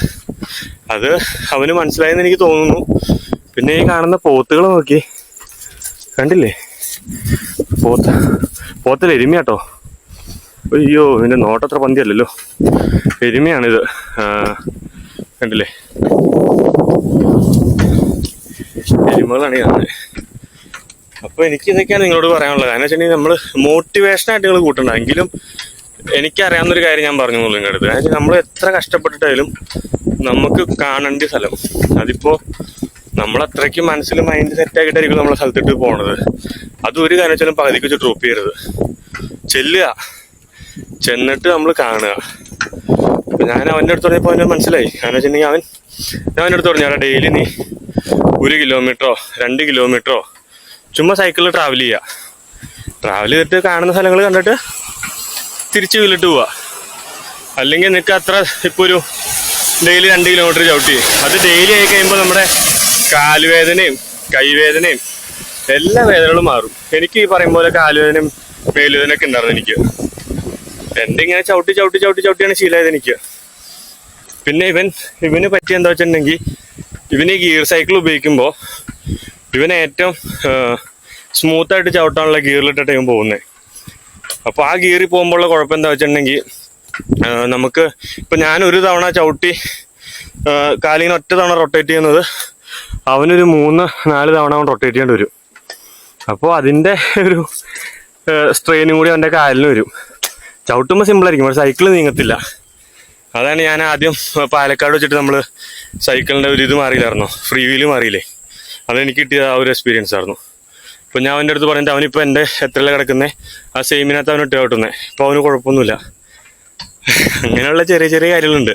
Speaker 1: അത് അവന് മനസ്സിലായെന്ന് എനിക്ക് തോന്നുന്നു. പിന്നെ ഈ കാണുന്ന പോത്തുകൾ നോക്കി, കണ്ടില്ലേ? പോത്തല്ല, എരുമയാട്ടോ. അയ്യോ, ഇതിന്റെ നോട്ടത്ര പന്തിയല്ലല്ലോ, എരുമയാണിത്. കണ്ടില്ലേ? എരുമകളാണ് കാണുന്നത്. അപ്പൊ എനിക്ക് ഇതൊക്കെയാണ് നിങ്ങളോട് പറയാനുള്ളത്. കാരണം വെച്ചിട്ടുണ്ടെങ്കിൽ നമ്മള് മോട്ടിവേഷനായിട്ട് നിങ്ങൾ കൂട്ടണ്ട. എങ്കിലും എനിക്കറിയാവുന്നൊരു കാര്യം ഞാൻ പറഞ്ഞു നിങ്ങളുടെ അടുത്ത്. കാരണം നമ്മൾ എത്ര കഷ്ടപ്പെട്ടിട്ടായാലും നമുക്ക് കാണേണ്ട സ്ഥലം, അതിപ്പോ നമ്മളത്രയ്ക്ക് മനസ്സിൽ മൈൻഡ് സെറ്റാക്കിയിട്ടായിരിക്കും നമ്മളെ സ്ഥലത്തിട്ട് പോണത്. അതൊരു കാര്യം വെച്ചാലും പകുതിക്ക് വെച്ച് ഡ്രോപ്പ് ചെയ്യരുത്. ചെല്ലുക, ചെന്നിട്ട് നമ്മൾ കാണുക. അപ്പൊ ഞാൻ അവൻ്റെ അടുത്ത് പറഞ്ഞപ്പോൾ അവന് മനസ്സിലായി. കാരണം വെച്ചിട്ടുണ്ടെങ്കിൽ ഞാൻ അവൻ്റെ അടുത്ത് പറഞ്ഞു, ഡെയിലി നീ 1 കിലോമീറ്ററോ 2 കിലോമീറ്ററോ ചുമ്മാ സൈക്കിളിൽ ട്രാവൽ ചെയ്യുക. ട്രാവൽ ചെയ്തിട്ട് കാണുന്ന സ്ഥലങ്ങൾ കണ്ടിട്ട് തിരിച്ച് വീട്ടിലിട്ട് പോവുക. അല്ലെങ്കിൽ നിനക്ക് അത്ര ഇപ്പോൾ ഒരു ഡെയിലി 2 കിലോമീറ്റർ ചവിട്ടി, അത് ഡെയിലി ആയി കഴിയുമ്പോൾ നമ്മുടെ കാലുവേദനയും കൈവേദനയും എല്ലാ വേദനകളും മാറും. എനിക്ക് ഈ പറയും പോലെ കാലുവേദനയും മേലുവേദനയൊക്കെ ഉണ്ടായിരുന്നു എനിക്ക്. എൻ്റെ ഇങ്ങനെ ചവിട്ടിയാണ് ശീലമായത് എനിക്ക്. പിന്നെ ഇവന് പറ്റിയ എന്താ വെച്ചിട്ടുണ്ടെങ്കിൽ ഇവന് ഗിയർ സൈക്കിൾ ഉപയോഗിക്കുമ്പോൾ ഇവന് ഏറ്റവും സ്മൂത്തായിട്ട് ചവിട്ടാനുള്ള ഗിയറിലിട്ടിട്ട് ഇവൻ പോകുന്നത്. അപ്പോൾ ആ ഗിയറിൽ പോകുമ്പോഴുള്ള കുഴപ്പം എന്താ വെച്ചിട്ടുണ്ടെങ്കിൽ നമുക്ക് ഇപ്പം ഞാനൊരു തവണ ചവിട്ടി കാലിങ്ങനെ ഒറ്റ തവണ റൊട്ടേറ്റ് ചെയ്യുന്നത് അവനൊരു 3-4 തവണ അവൻ റൊട്ടേറ്റ് ചെയ്യേണ്ടി വരും. അപ്പോൾ അതിൻ്റെ ഒരു സ്ട്രെയിനും കൂടി അവൻ്റെ കാലിന് വരും. ചവിട്ടുമ്പോൾ സിമ്പിളായിരിക്കും, പക്ഷെ സൈക്കിൾ നീങ്ങത്തില്ല. അതാണ് ഞാൻ ആദ്യം പാലക്കാട് വെച്ചിട്ട് നമ്മൾ സൈക്കിളിൻ്റെ ഒരു ഇത് മാറിയില്ലായിരുന്നോ, ഫ്രീ വീല് മാറിയില്ലേ, അതെനിക്ക് കിട്ടിയ ആ ഒരു എക്സ്പീരിയൻസ് ആയിരുന്നു. അപ്പോൾ ഞാൻ അവൻ്റെ അടുത്ത് പറഞ്ഞിട്ട് അവനിപ്പോൾ എൻ്റെ എത്രയിലാണ് കിടക്കുന്നത് ആ സെയിമിനകത്ത് അവൻ ഇട്ട് ചവിട്ടുന്നത്. അപ്പോൾ അവന് കുഴപ്പമൊന്നുമില്ല. അങ്ങനെയുള്ള ചെറിയ ചെറിയ കാര്യങ്ങളുണ്ട്.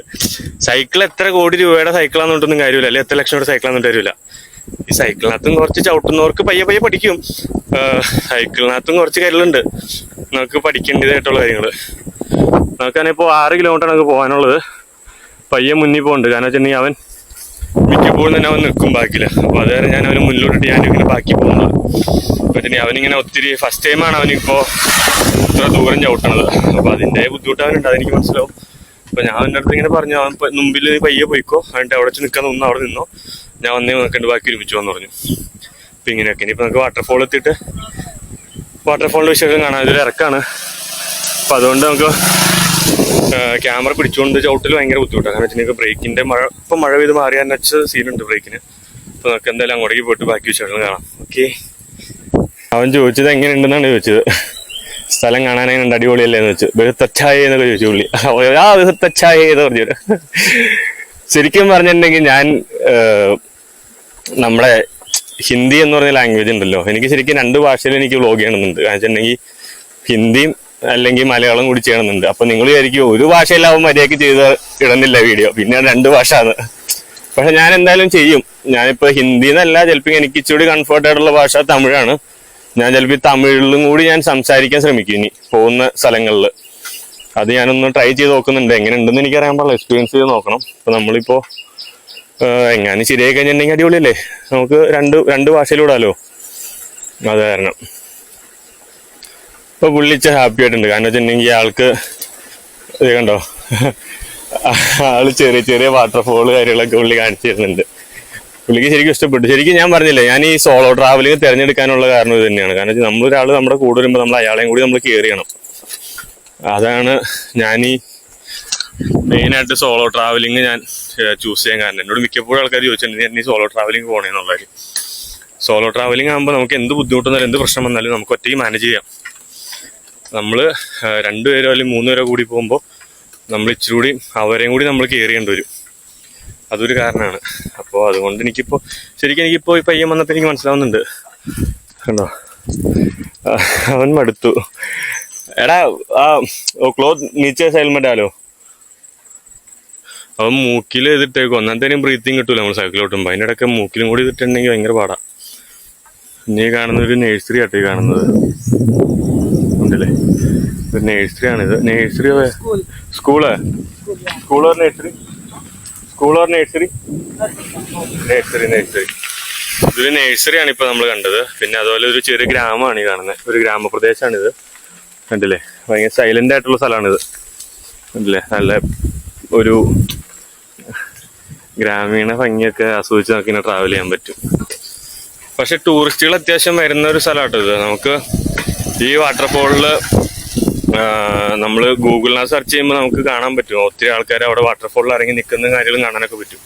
Speaker 1: സൈക്കിൾ എത്ര കോടി രൂപയുടെ സൈക്കിളാണെന്നൊട്ടൊന്നും കാര്യമില്ല, അല്ലെങ്കിൽ എത്ര ലക്ഷം രൂപയുടെ സൈക്കിളാണെന്നിട്ട് കാര്യമില്ല. ഈ സൈക്കിളിനകത്തും കുറച്ച് ചവിട്ടുന്നവർക്ക് പയ്യെ പയ്യെ പഠിക്കും. സൈക്കിളിനകത്തും കുറച്ച് കാര്യങ്ങളുണ്ട് നമുക്ക് പഠിക്കേണ്ടതായിട്ടുള്ള കാര്യങ്ങൾ. നമുക്കാണെങ്കിൽ ഇപ്പോൾ 6 കിലോമീറ്റർ നമുക്ക് പോകാനുള്ളത്. പയ്യെ മുന്നിൽ പോകുന്നുണ്ട്. കാരണം വെച്ചിട്ടുണ്ടെങ്കിൽ അവൻ മിക്കപ്പോഴും തന്നെ അവൻ നിൽക്കും ബാക്കില്ല. അപ്പോൾ അത് കാരണം ഞാൻ അവന് മുന്നിലോട്ടിട്ട് ഞാനിങ്ങനെ ബാക്കി പോകുന്നത്. അപ്പോൾ വെച്ചിട്ടുണ്ടെങ്കിൽ അവനിങ്ങനെ ഒത്തിരി ഫസ്റ്റ് ടൈമാണ് അവനിപ്പോൾ ഇത്ര ദൂരം ചവിട്ടണത്. അപ്പോൾ അതിൻ്റെ ബുദ്ധിമുട്ട് അവനുണ്ട്, അതെനിക്ക് മനസ്സിലാവും. അപ്പോൾ ഞാൻ അവൻ്റെ അടുത്ത് ഇങ്ങനെ പറഞ്ഞു, അവൻ മുമ്പിൽ നീ പയ്യെ പോയിക്കോ, എന്നിട്ട് അവിടെ വെച്ച് നിൽക്കാൻ തോന്നുന്നു അവിടെ നിന്നോ, ഞാൻ വന്നേ നോക്കേണ്ട ബാക്കി ഒരുമിച്ച് വന്നു പറഞ്ഞു. അപ്പം ഇങ്ങനെയൊക്കെ ഇനിയിപ്പോൾ നമുക്ക് വാട്ടർഫോൾ എത്തിയിട്ട് വാട്ടർഫോളിൻ്റെ വിഷയം കാണാം. ഇതൊരു ഇറക്കാണ്. അപ്പം അതുകൊണ്ട് നമുക്ക് ക്യാമറ പിടിച്ചുകൊണ്ട് ചവിട്ടിൽ ഭയങ്കര ബുദ്ധിമുട്ടാണ്. കാരണം വെച്ചിട്ടുണ്ടെങ്കിൽ ബ്രേക്കിൻ്റെ ഇപ്പം മഴ പെയ്ത് മാറിയാൻ വെച്ച സീനുണ്ട് ബ്രേക്കിന്. അപ്പോൾ നമുക്ക് എന്തായാലും അങ്ങോട്ടേക്ക് പോയിട്ട് ബാക്കി വിഷയങ്ങൾ കാണാം. ഓക്കെ. അവൻ ചോദിച്ചത് എങ്ങനെയുണ്ടെന്നാണ് ചോദിച്ചത്. സ്ഥലം കാണാനായിട്ട് അടിപൊളിയല്ലേ എന്ന് വെച്ചു. ബഹുത്തച്ചായ എന്നൊക്കെ ചോദിച്ചു പുള്ളി. ബഹുത്തച്ചായ എന്ന് പറഞ്ഞു. ശരിക്കും പറഞ്ഞിട്ടുണ്ടെങ്കിൽ ഞാൻ നമ്മുടെ ഹിന്ദി എന്ന് പറഞ്ഞ ലാംഗ്വേജ് ഉണ്ടല്ലോ, എനിക്ക് ശരിക്കും 2 ഭാഷയിൽ എനിക്ക് വ്ലോഗ് ചെയ്യണമെന്നുണ്ട്. കാരണം വെച്ചിട്ടുണ്ടെങ്കിൽ ഹിന്ദിയും അല്ലെങ്കിൽ മലയാളം കൂടി ചെയ്യണമെന്നുണ്ട്. അപ്പം നിങ്ങൾ വിചാരിക്കും ഒരു ഭാഷയിലാവും മര്യാദയ്ക്ക് ചെയ്ത് ഇടുന്നില്ല വീഡിയോ, പിന്നെ 2 ഭാഷ ആണ്. പക്ഷെ ഞാൻ എന്തായാലും ചെയ്യും. ഞാനിപ്പോൾ ഹിന്ദി എന്നല്ല, ചിലപ്പോൾ എനിക്ക് ഇച്ചിരി കംഫർട്ട് ആയിട്ടുള്ള ഭാഷ തമിഴാണ്. ഞാൻ ചിലപ്പോൾ തമിഴിലും കൂടി ഞാൻ സംസാരിക്കാൻ ശ്രമിക്കും ഇനി പോകുന്ന സ്ഥലങ്ങളിൽ. അത് ഞാനൊന്ന് ട്രൈ ചെയ്ത് നോക്കുന്നുണ്ട്. എങ്ങനെ ഉണ്ടെന്ന് എനിക്കറിയാൻ പാടില്ല, എക്സ്പീരിയൻസ് ചെയ്ത് നോക്കണം. അപ്പോൾ നമ്മളിപ്പോൾ എങ്ങനെ ശരിയായി കഴിഞ്ഞിട്ടുണ്ടെങ്കിൽ അടിപൊളിയല്ലേ, നമുക്ക് രണ്ട് ഭാഷയിലൂടാലോ. അത് കാരണം ഇപ്പോൾ പുള്ളിച്ച ഹാപ്പി ആയിട്ടുണ്ട്. കാരണം വെച്ചിട്ടുണ്ടെങ്കിൽ ആൾക്ക് ഇത് കണ്ടോ, ആള് ചെറിയ ചെറിയ വാട്ടർഫോള് കാര്യങ്ങളൊക്കെ പുള്ളി കാണിച്ചു തരുന്നുണ്ട്. പുള്ളിക്ക് ശരിക്കും ഇഷ്ടപ്പെട്ടു. ശരിക്കും ഞാൻ പറഞ്ഞില്ലേ, ഞാൻ ഈ സോളോ ട്രാവലിംഗ് തിരഞ്ഞെടുക്കാനുള്ള കാരണം ഇത് തന്നെയാണ്. കാരണം വെച്ചാൽ നമ്മളൊരാൾ നമ്മുടെ കൂടെ വരുമ്പോൾ നമ്മൾ അയാളെയും കൂടി നമ്മൾ കെയർ ചെയ്യണം. അതാണ് ഞാൻ ഈ മെയിനായിട്ട് സോളോ ട്രാവലിംഗ് ഞാൻ ചൂസ് ചെയ്യാൻ കാരണം. എന്നോട് മിക്കപ്പോഴും ആൾക്കാർ ചോദിച്ചിട്ടുണ്ട് ഞാൻ ഈ സോളോ ട്രാവലിംഗ് പോകണമെന്നുള്ളത്. സോളോ ട്രാവലിംഗ് ആകുമ്പോൾ നമുക്ക് എന്ത് ബുദ്ധിമുട്ടെന്നാലും എന്ത് പ്രശ്നം വന്നാലും നമുക്ക് ഒറ്റയ്ക്ക് മാനേജ് ചെയ്യാം. നമ്മൾ 2 പേരോ അല്ലെങ്കിൽ 3 പേരോ കൂടി പോകുമ്പോൾ നമ്മൾ ഇച്ചിരി കൂടി അവരെയും കൂടി നമ്മൾ കെയർ ചെയ്യേണ്ടി വരും. അതൊരു കാരണമാണ്. അപ്പോൾ അതുകൊണ്ട് എനിക്കിപ്പോൾ ഈ പയ്യൻ വന്നപ്പോൾ എനിക്ക് മനസ്സിലാവുന്നുണ്ട്. കണ്ടോ, അവൻ മടുത്തു. എടാ ക്ലോത്ത് നീച്ചേ ഹെൽമെറ്റ് ആലോ. അവൻ മൂക്കിൽ ഇതിട്ടേക്കും. ഒന്നാമത്തേനും ബ്രീത്തിങ് കിട്ടൂല നമ്മൾ സൈക്കിൾ ഓട്ടുമ്പോൾ. അതിൻ്റെ ഇടയ്ക്ക് മൂക്കിലും കൂടി ഇതിട്ടുണ്ടെങ്കിൽ ഭയങ്കര പാടാ. ഇനി കാണുന്ന ഒരു നേഴ്സറി ആട്ടോ ഈ കാണുന്നത്, ഉണ്ടല്ലേ? ഒരു നേഴ്സറി ആണിത്. നേഴ്സറി സ്കൂള് ഓർ നേഴ്സറി ഇതൊരു നേഴ്സറിയാണ് ഇപ്പൊ നമ്മൾ കണ്ടത്. പിന്നെ അതുപോലെ ഒരു ചെറിയ ഗ്രാമമാണ് ഈ കാണുന്നത്, ഒരു ഗ്രാമപ്രദേശമാണിത്. കണ്ടില്ലേ, ഭയങ്കര സൈലന്റ് ആയിട്ടുള്ള സ്ഥലമാണിത്. കണ്ടില്ലേ, നല്ല ഒരു ഗ്രാമീണ ഭംഗിയൊക്കെ ആസ്വദിച്ച് നമുക്ക് ഇങ്ങനെ ട്രാവൽ ചെയ്യാൻ പറ്റും. പക്ഷെ ടൂറിസ്റ്റുകൾ അത്യാവശ്യം വരുന്ന ഒരു സ്ഥലമാട്ടോ ഇത്. നമുക്ക് ഈ വാട്ടർഫോളില് നമ്മൾ ഗൂഗിളിനകത്ത് സെർച്ച് ചെയ്യുമ്പോൾ നമുക്ക് കാണാൻ പറ്റും ഒത്തിരി ആൾക്കാർ അവിടെ വാട്ടർഫോളിൽ ഇറങ്ങി നിൽക്കുന്ന കാര്യങ്ങളും കാണാനൊക്കെ പറ്റും.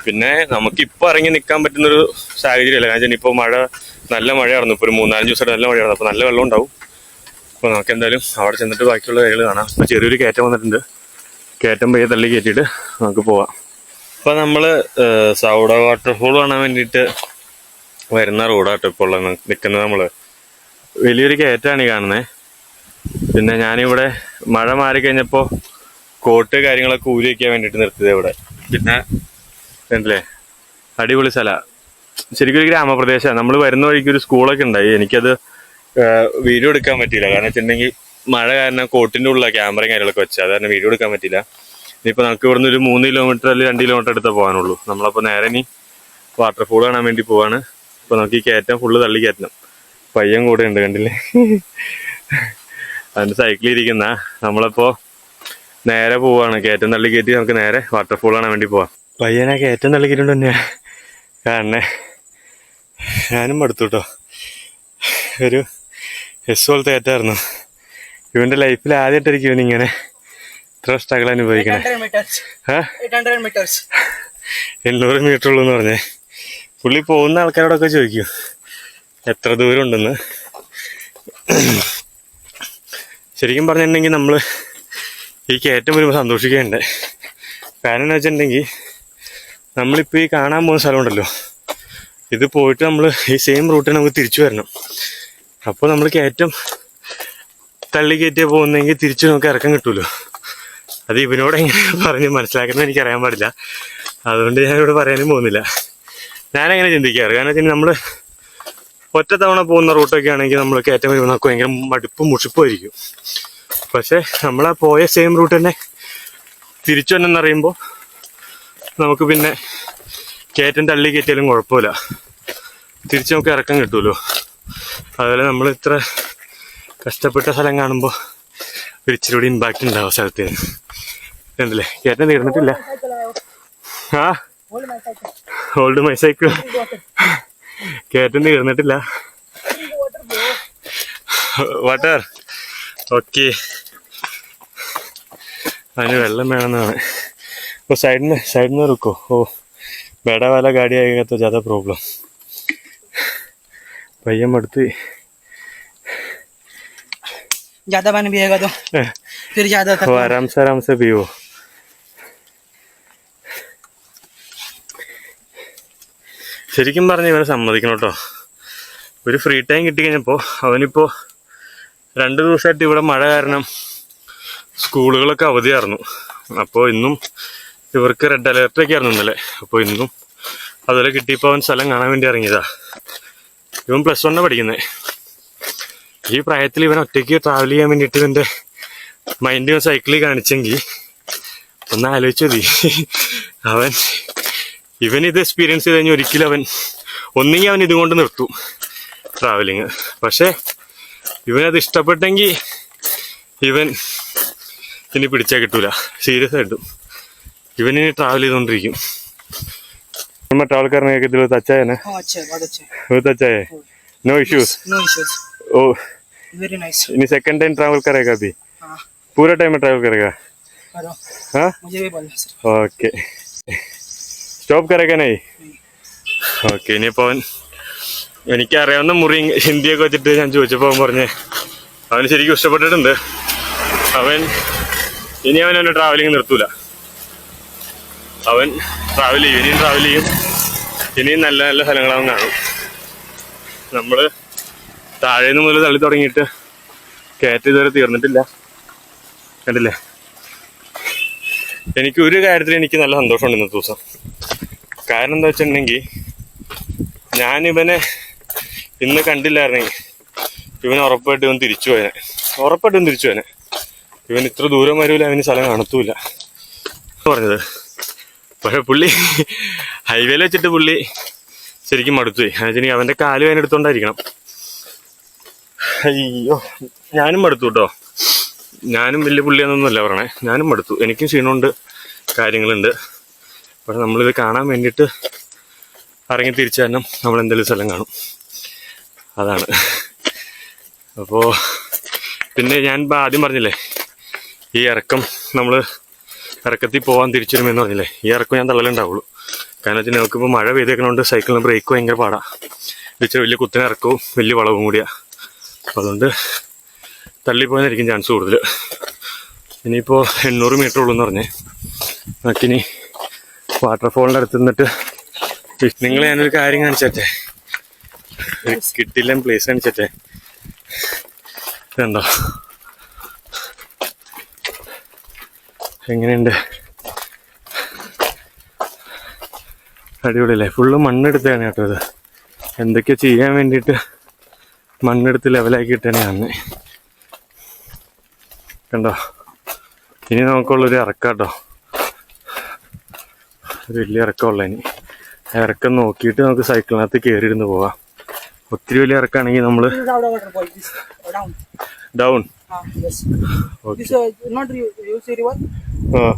Speaker 1: പിന്നെ നമുക്കിപ്പോൾ ഇറങ്ങി നിൽക്കാൻ പറ്റുന്നൊരു സാഹചര്യമല്ല. കാരണം ഇപ്പോൾ നല്ല മഴയായിരുന്നു. ഇപ്പോൾ ഒരു 3-4 ദിവസമായിട്ട് നല്ല മഴയായിരുന്നു. അപ്പോൾ നല്ല വെള്ളം ഉണ്ടാവും. അപ്പോൾ നമുക്ക് എന്തായാലും അവിടെ ചെന്നിട്ട് ബാക്കിയുള്ള കാര്യങ്ങൾ കാണാം. അപ്പോൾ ചെറിയൊരു കയറ്റം വന്നിട്ടുണ്ട്. കയറ്റം പയ്യെ തള്ളി കയറ്റിയിട്ട് നമുക്ക് പോവാം. അപ്പോൾ നമ്മൾ സൗഡ വാട്ടർഫോൾ കാണാൻ വേണ്ടിയിട്ട് വരുന്ന റോഡാട്ടോ ഇപ്പോൾ നിൽക്കുന്നത്. നമ്മൾ വലിയൊരു കയറ്റമാണ് ഈ കാണുന്നത്. പിന്നെ ഞാനിവിടെ മഴ മാറിക്കഴിഞ്ഞപ്പോൾ കോട്ട് കാര്യങ്ങളൊക്കെ ഊരി വയ്ക്കാൻ വേണ്ടിയിട്ട് നിർത്തിയത് ഇവിടെ. പിന്നെ കണ്ടില്ലേ, അടിപൊളി സ്ഥലമാണ്. ശരിക്കും ഒരു ഗ്രാമപ്രദേശമാണ്. നമ്മൾ വരുന്ന വഴിക്ക് ഒരു സ്കൂളൊക്കെ ഉണ്ടായി. എനിക്കത് വീഡിയോ എടുക്കാൻ പറ്റിയില്ല. കാരണം വെച്ചിട്ടുണ്ടെങ്കിൽ മഴ കാരണം കോട്ടിൻ്റെ ഉള്ള ക്യാമറയും കാര്യങ്ങളൊക്കെ വെച്ചാൽ അത് കാരണം വീഡിയോ എടുക്കാൻ പറ്റില്ല. ഇനിയിപ്പോൾ നമുക്ക് ഇവിടുന്ന് ഒരു 3 കിലോമീറ്റർ അല്ലെങ്കിൽ 2 കിലോമീറ്റർ എടുത്തേ പോകാനുള്ളൂ. നമ്മളപ്പോൾ നേരെ ഇനി വാട്ടർഫോൾ കാണാൻ വേണ്ടി പോവാണ്. അപ്പോൾ നമുക്ക് ഈ കയറ്റം ഫുള്ള് തള്ളി കയറ്റണം. പയ്യൻ കൂടെ ഉണ്ട്, കണ്ടില്ലേ? അതിൻ്റെ സൈക്കിളിൽ ഇരിക്കുന്ന നമ്മളിപ്പോൾ നേരെ പോവാണ്. കയറ്റം തള്ളി കയറ്റി നമുക്ക് നേരെ വാട്ടർഫോൾ കാണാൻ വേണ്ടി പോവാം. പയ്യനെ കയറ്റം തള്ളി കയറ്റിണ്ട് തന്നെ കാണണേ. ഞാനും മടുത്തു കേട്ടോ. ഒരു എസ് പോലത്തെ കയറ്റായിരുന്നു. ഇവന്റെ ലൈഫിൽ ആദ്യമായിട്ടായിരിക്കും ഇവനിങ്ങനെ ഇത്ര സ്ട്രഗിൾ അനുഭവിക്കണേ. 800 മീറ്റർ ഉള്ളൂ എന്ന് പറഞ്ഞേ. പുള്ളി പോകുന്ന ആൾക്കാരോടൊക്കെ ചോദിക്കും എത്ര ദൂരം ഉണ്ടെന്ന്. ശരിക്കും പറഞ്ഞിട്ടുണ്ടെങ്കിൽ നമ്മൾ ഈ കയറ്റം വരുമ്പോൾ സന്തോഷിക്കേണ്ടേ. കാരണം എന്ന് വെച്ചിട്ടുണ്ടെങ്കിൽ നമ്മളിപ്പോൾ ഈ കാണാൻ പോകുന്ന സ്ഥലമുണ്ടല്ലോ, ഇത് പോയിട്ട് നമ്മൾ ഈ സെയിം റൂട്ടിൽ നമുക്ക് തിരിച്ചു വരണം. അപ്പോൾ നമ്മൾ കയറ്റം തള്ളി കയറ്റിയാൽ പോകുന്നെങ്കിൽ തിരിച്ചു നമുക്ക് ഇറക്കം കിട്ടുമല്ലോ. അത് ഇവനോട് എങ്ങനെ പറഞ്ഞ് മനസ്സിലാക്കുന്നത് എനിക്കറിയാൻ പാടില്ല. അതുകൊണ്ട് ഞാനിവിടെ പറയാനും പോകുന്നില്ല. ഞാനങ്ങനെ ചിന്തിക്കാറ്. കാരണം വെച്ചാൽ നമ്മൾ ഒറ്റ തവണ പോകുന്ന റൂട്ടൊക്കെ ആണെങ്കിൽ നമ്മൾ കയറ്റം വരുമ്പോൾ നമുക്ക് ഭയങ്കര മടുപ്പും മുഷിപ്പുമായിരിക്കും. പക്ഷെ നമ്മളാ പോയ സെയിം റൂട്ട് തന്നെ തിരിച്ചു തന്നെ അറിയുമ്പോൾ നമുക്ക് പിന്നെ കയറ്റം തള്ളി കയറ്റിയാലും കുഴപ്പമില്ല, തിരിച്ച് നമുക്ക് ഇറക്കം കിട്ടുമല്ലോ. അതുപോലെ നമ്മൾ ഇത്ര കഷ്ടപ്പെട്ട സ്ഥലം കാണുമ്പോൾ ഒരു ഇച്ചിരി കൂടി ഇമ്പാക്റ്റ് ഉണ്ടാവും സ്ഥലത്തിന്. കണ്ടില്ലേ, കയറ്റം തീർന്നിട്ടില്ല. ആ ഓൾഡ് മൈ സൈക്കിൾ. കയറ്റം തീർന്നിട്ടില്ല. Water okay. അതിന് വെള്ളം വേണമെന്നാണ്. वो साइड में रुको. ओ बड़ा वाला गाड़ी आएगा तो ज़्यादा प्रॉब्लम. भैया मरती
Speaker 2: ज़्यादा पानी पिएगा तो फिर ज़्यादा
Speaker 1: वो आराम से पियो. ശരിക്കും പറഞ്ഞ് ഇവനെ സമ്മതിക്കണം കേട്ടോ. ഒരു ഫ്രീ ടൈം കിട്ടിക്കഴിഞ്ഞപ്പോൾ അവനിപ്പോൾ 2 ദിവസമായിട്ട് ഇവിടെ മഴ കാരണം സ്കൂളുകളൊക്കെ അവധിയായിരുന്നു. അപ്പോൾ ഇന്നും ഇവർക്ക് റെഡ് അലേർട്ടൊക്കെ ആയിരുന്നു ഇന്നലെ. അപ്പോൾ ഇന്നും അതുപോലെ കിട്ടിയപ്പോൾ അവൻ സ്ഥലം കാണാൻ വേണ്ടി ഇറങ്ങിയതാ. ഇവൻ +1 പഠിക്കുന്നത്. ഈ പ്രായത്തിൽ ഇവൻ ഒറ്റയ്ക്ക് ട്രാവൽ ചെയ്യാൻ വേണ്ടിയിട്ട് ഇവൻ്റെ മൈൻഡ് സൈക്കിളിൽ കാണിച്ചെങ്കിൽ ഒന്ന് ആലോചിച്ചു മതി. ഇവനിത് എക്സ്പീരിയൻസ് ചെയ്ത് കഴിഞ്ഞാൽ ഒരിക്കലും ഒന്നെങ്കിൽ അവൻ ഇതുകൊണ്ട് നിർത്തും ട്രാവലിങ്. പക്ഷേ ഇവനത് ഇഷ്ടപ്പെട്ടെങ്കിൽ ഇവൻ ഇനി പിടിച്ചാൽ കിട്ടൂല. സീരിയസ് ആയിട്ടും ഇവനിനി ട്രാവൽ ചെയ്തോണ്ടിരിക്കും. ट्रैवल करने के दिल अच्छा है ना?
Speaker 2: अच्छा है,
Speaker 1: बहुत अच्छा है. No issues. Oh
Speaker 2: very nice.
Speaker 1: In second time travel करेगा अभी?
Speaker 2: हाँ.
Speaker 1: पूरा टाइम में ट्रैवल करेगा? हाँ
Speaker 2: मुझे भी बोलना सर.
Speaker 1: ओके. സ്റ്റോപ്പ് കരക നൈ. ഓക്കെ. ഇനിയിപ്പോൾ എനിക്കറിയാവുന്ന മുറി ഹിന്ദിയൊക്കെ വെച്ചിട്ട് ഞാൻ ചോദിച്ചപ്പോൾ അവൻ പറഞ്ഞേ അവന് ശരിക്കും ഇഷ്ടപ്പെട്ടിട്ടുണ്ട്. ഇനി അവൻ ട്രാവലിങ് നിർത്തൂല. അവൻ ട്രാവൽ ചെയ്യും, ഇനിയും നല്ല നല്ല സ്ഥലങ്ങളാവും കാണും. നമ്മൾ താഴേന്ന് മുതൽ തള്ളി തുടങ്ങിയിട്ട് കയറ്റം ഇതുവരെ തീർന്നിട്ടില്ല. കണ്ടില്ലേ? എനിക്ക് ഒരു കാര്യത്തിൽ എനിക്ക് നല്ല സന്തോഷമുണ്ട് ഇന്നത്തെ ദിവസം. കാരണം എന്താ വെച്ചിട്ടുണ്ടെങ്കിൽ ഞാനിവനെ ഇന്ന് കണ്ടില്ലായിരുന്നെങ്കിൽ ഇവൻ ഉറപ്പായിട്ടും തിരിച്ചു പോയനെ. ഇവൻ ഇത്ര ദൂരം വരൂല, അവന് സ്ഥലം കാണത്തൂല പറഞ്ഞത്. പക്ഷെ പുള്ളി ഹൈവേയിൽ വെച്ചിട്ട് പുള്ളി ശരിക്കും മടുത്തു പോയി. എന്നുവെച്ചിട്ടുണ്ടെങ്കിൽ അവൻ്റെ കാല് വേനെടുത്തോണ്ടായിരിക്കണം. അയ്യോ, ഞാനും മടുത്തു കേട്ടോ. ഞാനും വലിയ പുള്ളിയാണെന്നൊന്നുമല്ല പറയണേ, ഞാനും മടുത്തു. എനിക്കും ക്ഷീണമുണ്ട്, കാര്യങ്ങളുണ്ട്. പക്ഷെ നമ്മളിത് കാണാൻ വേണ്ടിയിട്ട് ഇറങ്ങി തിരിച്ചു തന്നെ നമ്മൾ എന്തെങ്കിലും സ്ഥലം കാണും, അതാണ്. അപ്പോൾ പിന്നെ ഞാൻ ആദ്യം പറഞ്ഞില്ലേ ഈ ഇറക്കം, നമ്മൾ ഇറക്കത്തിൽ പോകാൻ തിരിച്ചു വരുമെന്ന് പറഞ്ഞില്ലേ, ഈ ഇറക്കം ഞാൻ തള്ളലുണ്ടാവുള്ളൂ. കാരണം വെച്ചാൽ നമുക്കിപ്പോൾ മഴ പെയ്തേക്കണോണ്ട് സൈക്കിളിന് ബ്രേക്ക് ഭയങ്കര പാടാണ്. ഇച്ചിരി വലിയ കുത്തിന ഇറക്കവും വലിയ വളവും കൂടിയാണ്. അപ്പോൾ അതുകൊണ്ട് തള്ളിപ്പോകാനായിരിക്കും ചാൻസ് കൂടുതൽ. ഇനിയിപ്പോൾ 800 മീറ്റർ ഉള്ളൂ എന്ന് പറഞ്ഞേ. നമുക്കിനി വാട്ടർഫോളിൻ്റെ അടുത്ത് നിന്നിട്ട് നിങ്ങളെ ഞാനൊരു കാര്യം കാണിച്ചേ, ഒരു കിട്ടില്ല പ്ലേസ് കാണിച്ചേ. ഇതുണ്ടോ എങ്ങനെയുണ്ട്? അടിപൊളിയല്ലേ? ഫുള്ള് മണ്ണെടുത്താണ് കേട്ടോ ഇത്. എന്തൊക്കെയോ ചെയ്യാൻ വേണ്ടിയിട്ട് മണ്ണെടുത്ത് ലെവലാക്കി ഇട്ടാണ് കാണുന്നത്. കണ്ടോ? ഇനി നമുക്കുള്ളൊരു ഇറക്കാട്ടോ, ഒരു വലിയ ഇറക്കമുള്ള. ഇനി ഇറക്കം നോക്കിയിട്ട് നമുക്ക് സൈക്കിളിനകത്ത് കയറിയിരുന്ന് പോവാം. ഒത്തിരി വലിയ ഇറക്കാണെങ്കിൽ നമ്മൾ down
Speaker 2: yes.
Speaker 1: Okay.
Speaker 2: This not you see river.
Speaker 1: हाँ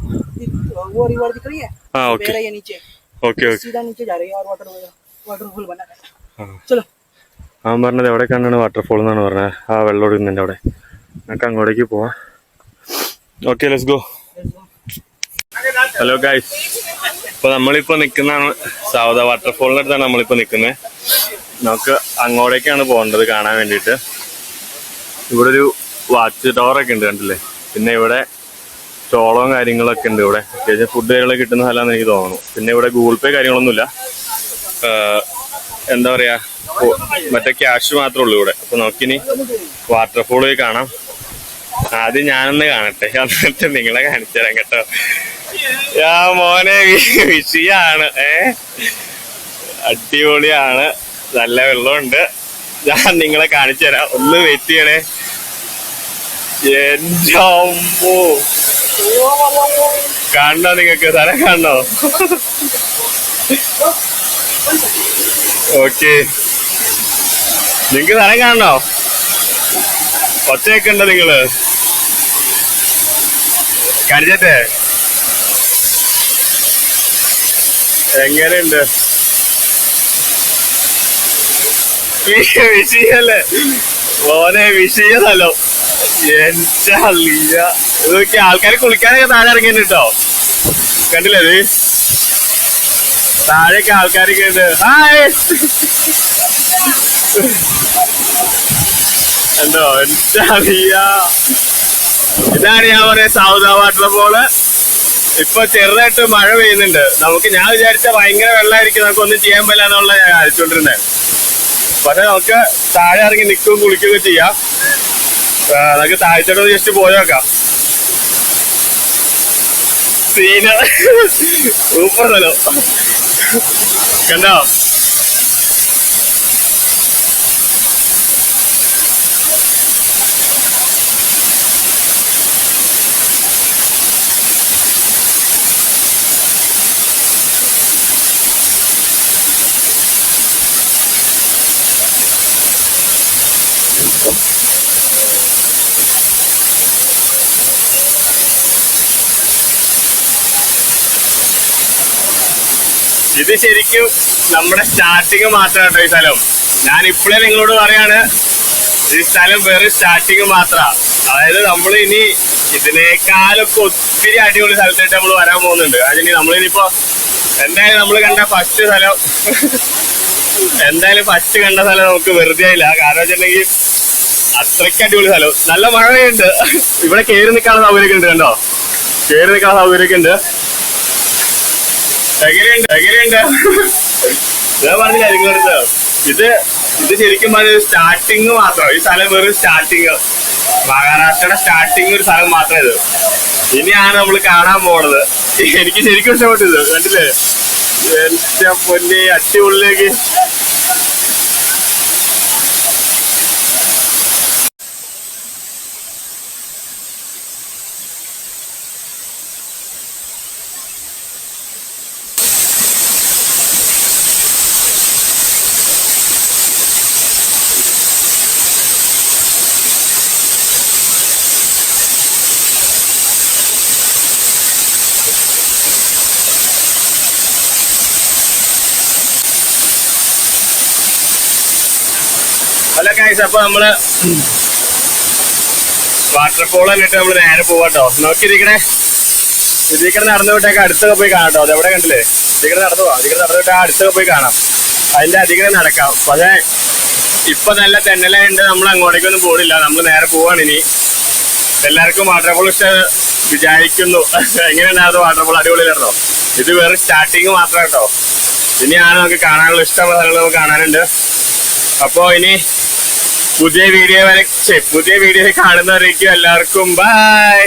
Speaker 2: वो रिवर दिख रही है,
Speaker 1: हाँ
Speaker 2: बह
Speaker 1: ओके
Speaker 2: रही है नीचे,
Speaker 1: ഓക്കെ ഓക്കെ.
Speaker 2: सीधा नीचे जा रही है और वाटरफॉल बना है.
Speaker 1: ആ
Speaker 2: चलो
Speaker 1: അവൻ പറഞ്ഞത് എവിടെ കണ്ടാണ് വാട്ടർഫോൾ എന്നാണ് പറഞ്ഞത്. ആ വെള്ളം ഒഴുകുന്നതിൻ്റെ അവിടെ. നമുക്ക് അങ്ങോട്ടേക്ക് പോവാം. Okay let's go.
Speaker 2: let's go.
Speaker 1: Hello guys, ഇപ്പൊ നമ്മളിപ്പോ നിക്കുന്നതാണ് സൗദ വാട്ടർഫോളിന്റെ അടുത്താണ് നമ്മളിപ്പോ നിക്കുന്നത്. നമുക്ക് അങ്ങോട്ടേക്കാണ് പോകേണ്ടത് കാണാൻ വേണ്ടിയിട്ട്. ഇവിടെ ഒരു വാച്ച് ടവർ ഒക്കെ ഉണ്ട് കണ്ടില്ലേ. പിന്നെ ഇവിടെ ചോളവും കാര്യങ്ങളൊക്കെ ഉണ്ട്. ഇവിടെ അത്യാവശ്യം ഫുഡ് കാര്യങ്ങളൊക്കെ കിട്ടുന്ന സ്ഥലമാണെന്ന് എനിക്ക് തോന്നുന്നു. പിന്നെ ഇവിടെ ഗൂഗിൾ പേ കാര്യങ്ങളൊന്നുമില്ല. എന്താ പറയാ, മറ്റേ ക്യാഷ് മാത്രമേ ഉള്ളൂ ഇവിടെ. അപ്പൊ നമുക്കിനി വാട്ടർഫോൾ പോയി കാണാം. ആദ്യം ഞാനൊന്ന് കാണട്ടെ, എന്നിട്ട് നിങ്ങളെ കാണിച്ചു തരാം കേട്ടോ. മോനെ വിഷയാണ്, അടിപൊളിയാണ്, നല്ല വെള്ളമുണ്ട്. ഞാൻ നിങ്ങളെ കാണിച്ചു തരാം, ഒന്ന് വെയിറ്റ് ചെയ്യണേ. എന്റെ അമ്മോ, കാണണോ നിങ്ങക്ക്? സ്ഥലം കാണണോ? ഓക്കെ, നിങ്ങക്ക് സ്ഥലം കാണണോ? ഒച്ചയൊക്കെ ഉണ്ടോ നിങ്ങള്? കാണിച്ചേ എങ്ങനെയുണ്ട്? വിഷയല്ലേ മോനെ, വിഷയ സ്ഥലം. എന്റെ അളിയ, ഇതൊക്കെ ആൾക്കാർ കുളിക്കാനൊക്കെ താഴെ ഇറങ്ങിയിട്ടുണ്ട് കേട്ടോ. കണ്ടില്ലേ ഇത്? താഴെയൊക്കെ ആൾക്കാരൊക്കെ ഉണ്ട്. ഹായ്, എന്തോ എന്റെ അളിയ, ഇതാണ് ഞാൻ പറയാ സൗദ വാട്ടർഫോള്. ഇപ്പൊ ചെറുതായിട്ട് മഴ പെയ്യുന്നുണ്ട്. ഞാൻ വിചാരിച്ച ഭയങ്കര വെള്ളമായിരിക്കും, നമുക്ക് ഒന്നും ചെയ്യാൻ പറ്റില്ല എന്നുള്ള ഞാൻ അയച്ചോണ്ടിരുന്നത്. പക്ഷെ നമുക്ക് താഴെ ഇറങ്ങി നിൽക്കുകയും കുളിക്കുകയൊക്കെ ചെയ്യാം. നമുക്ക് താഴ്ചയോട് ജസ്റ്റ് പോയേക്കാം. സീന സൂപ്പർ സ്ഥലം കണ്ടോ? ഇത് ശരിക്കും നമ്മുടെ സ്റ്റാർട്ടിങ് മാത്രം കേട്ടോ ഈ സ്ഥലം. ഞാൻ ഇപ്പോഴേ നിങ്ങളോട് പറയാണ്, ഈ സ്ഥലം വെറും സ്റ്റാർട്ടിങ് മാത്രാ. അതായത് നമ്മൾ ഇനി ഇതിനേക്കാളൊക്കെ ഒത്തിരി അടിപൊളി സ്ഥലത്തായിട്ട് നമ്മൾ വരാൻ പോകുന്നുണ്ട്. അതിന് നമ്മളിനിപ്പോ എന്തായാലും നമ്മൾ കണ്ട ഫസ്റ്റ് സ്ഥലം നമുക്ക് വെറുതെ ആയില്ല. കാരണം വെച്ചിട്ടുണ്ടെങ്കിൽ അത്രയ്ക്ക് അടിപൊളി സ്ഥലം. നല്ല മഴയുണ്ട്. ഇവിടെ കയറി നിൽക്കാനുള്ള സൗകര്യമൊക്കെ ഉണ്ട് കണ്ടോ. കയറി നിൽക്കാനുള്ള സൗകര്യമൊക്കെ ഉണ്ട്. എങ്ങനെയുണ്ട് ഞാൻ പറഞ്ഞില്ല നിങ്ങളടുത്ത്, ഇത് ശരിക്കും പറഞ്ഞ സ്റ്റാർട്ടിങ് മാത്രം. ഈ സ്ഥലം വെറും സ്റ്റാർട്ടിങ്, മഹാരാഷ്ട്രയുടെ സ്റ്റാർട്ടിങ് ഒരു സ്ഥലം മാത്രം ഇത്. ഇനിയാണ് നമ്മൾ കാണാൻ പോണത്. എനിക്ക് ശരിക്കും ഇഷ്ടപ്പെട്ടത് കണ്ടില്ലേ. എന്റെ പൊന്നെ, അടിപൊളിയിലേക്ക്. ഹലോ ഗൈസ്, അപ്പൊ നമ്മള് വാട്ടർഫോൾ കണ്ടിട്ട് നമ്മള് നേരെ പോവാട്ടോ. നോക്കിയിരിക്കണേ, ഇതിക്കടെ നടന്നു വിട്ടേക്ക് അടുത്തൊക്കെ പോയി കാണാം കേട്ടോ. അതെവിടെ കണ്ടില്ലേ? ഇതിക്കടെ നടന്നു പോവാം. ഇതിക്കടെ നടന്നു വിട്ടാൽ അടുത്തൊക്കെ പോയി കാണാം. അതിന്റെ അധികം നടക്കാം. പക്ഷെ ഇപ്പൊ നല്ല തെന്നലുണ്ട്, നമ്മൾ അങ്ങോട്ടേക്കൊന്നും പോണില്ല. നമ്മൾ നേരെ പോവാണ് ഇനി. എല്ലാവർക്കും വാട്ടർഫോൾ ഇഷ്ടം വിചാരിക്കുന്നു. എങ്ങനെയുണ്ടായിരുന്നു വാട്ടർഫോൾ? അടിപൊളിയായിരുന്നോ? ഇത് വേറെ സ്റ്റാർട്ടിങ് മാത്രം കേട്ടോ. ഇനിയാണ് നമുക്ക് കാണാനുള്ള ഇഷ്ടമുള്ള സ്ഥലങ്ങൾ നമുക്ക് കാണാനുണ്ട്. അപ്പോ ഇനി പുതിയ വീഡിയോ കാണുന്നവരേക്കും എല്ലാവർക്കും ബൈ.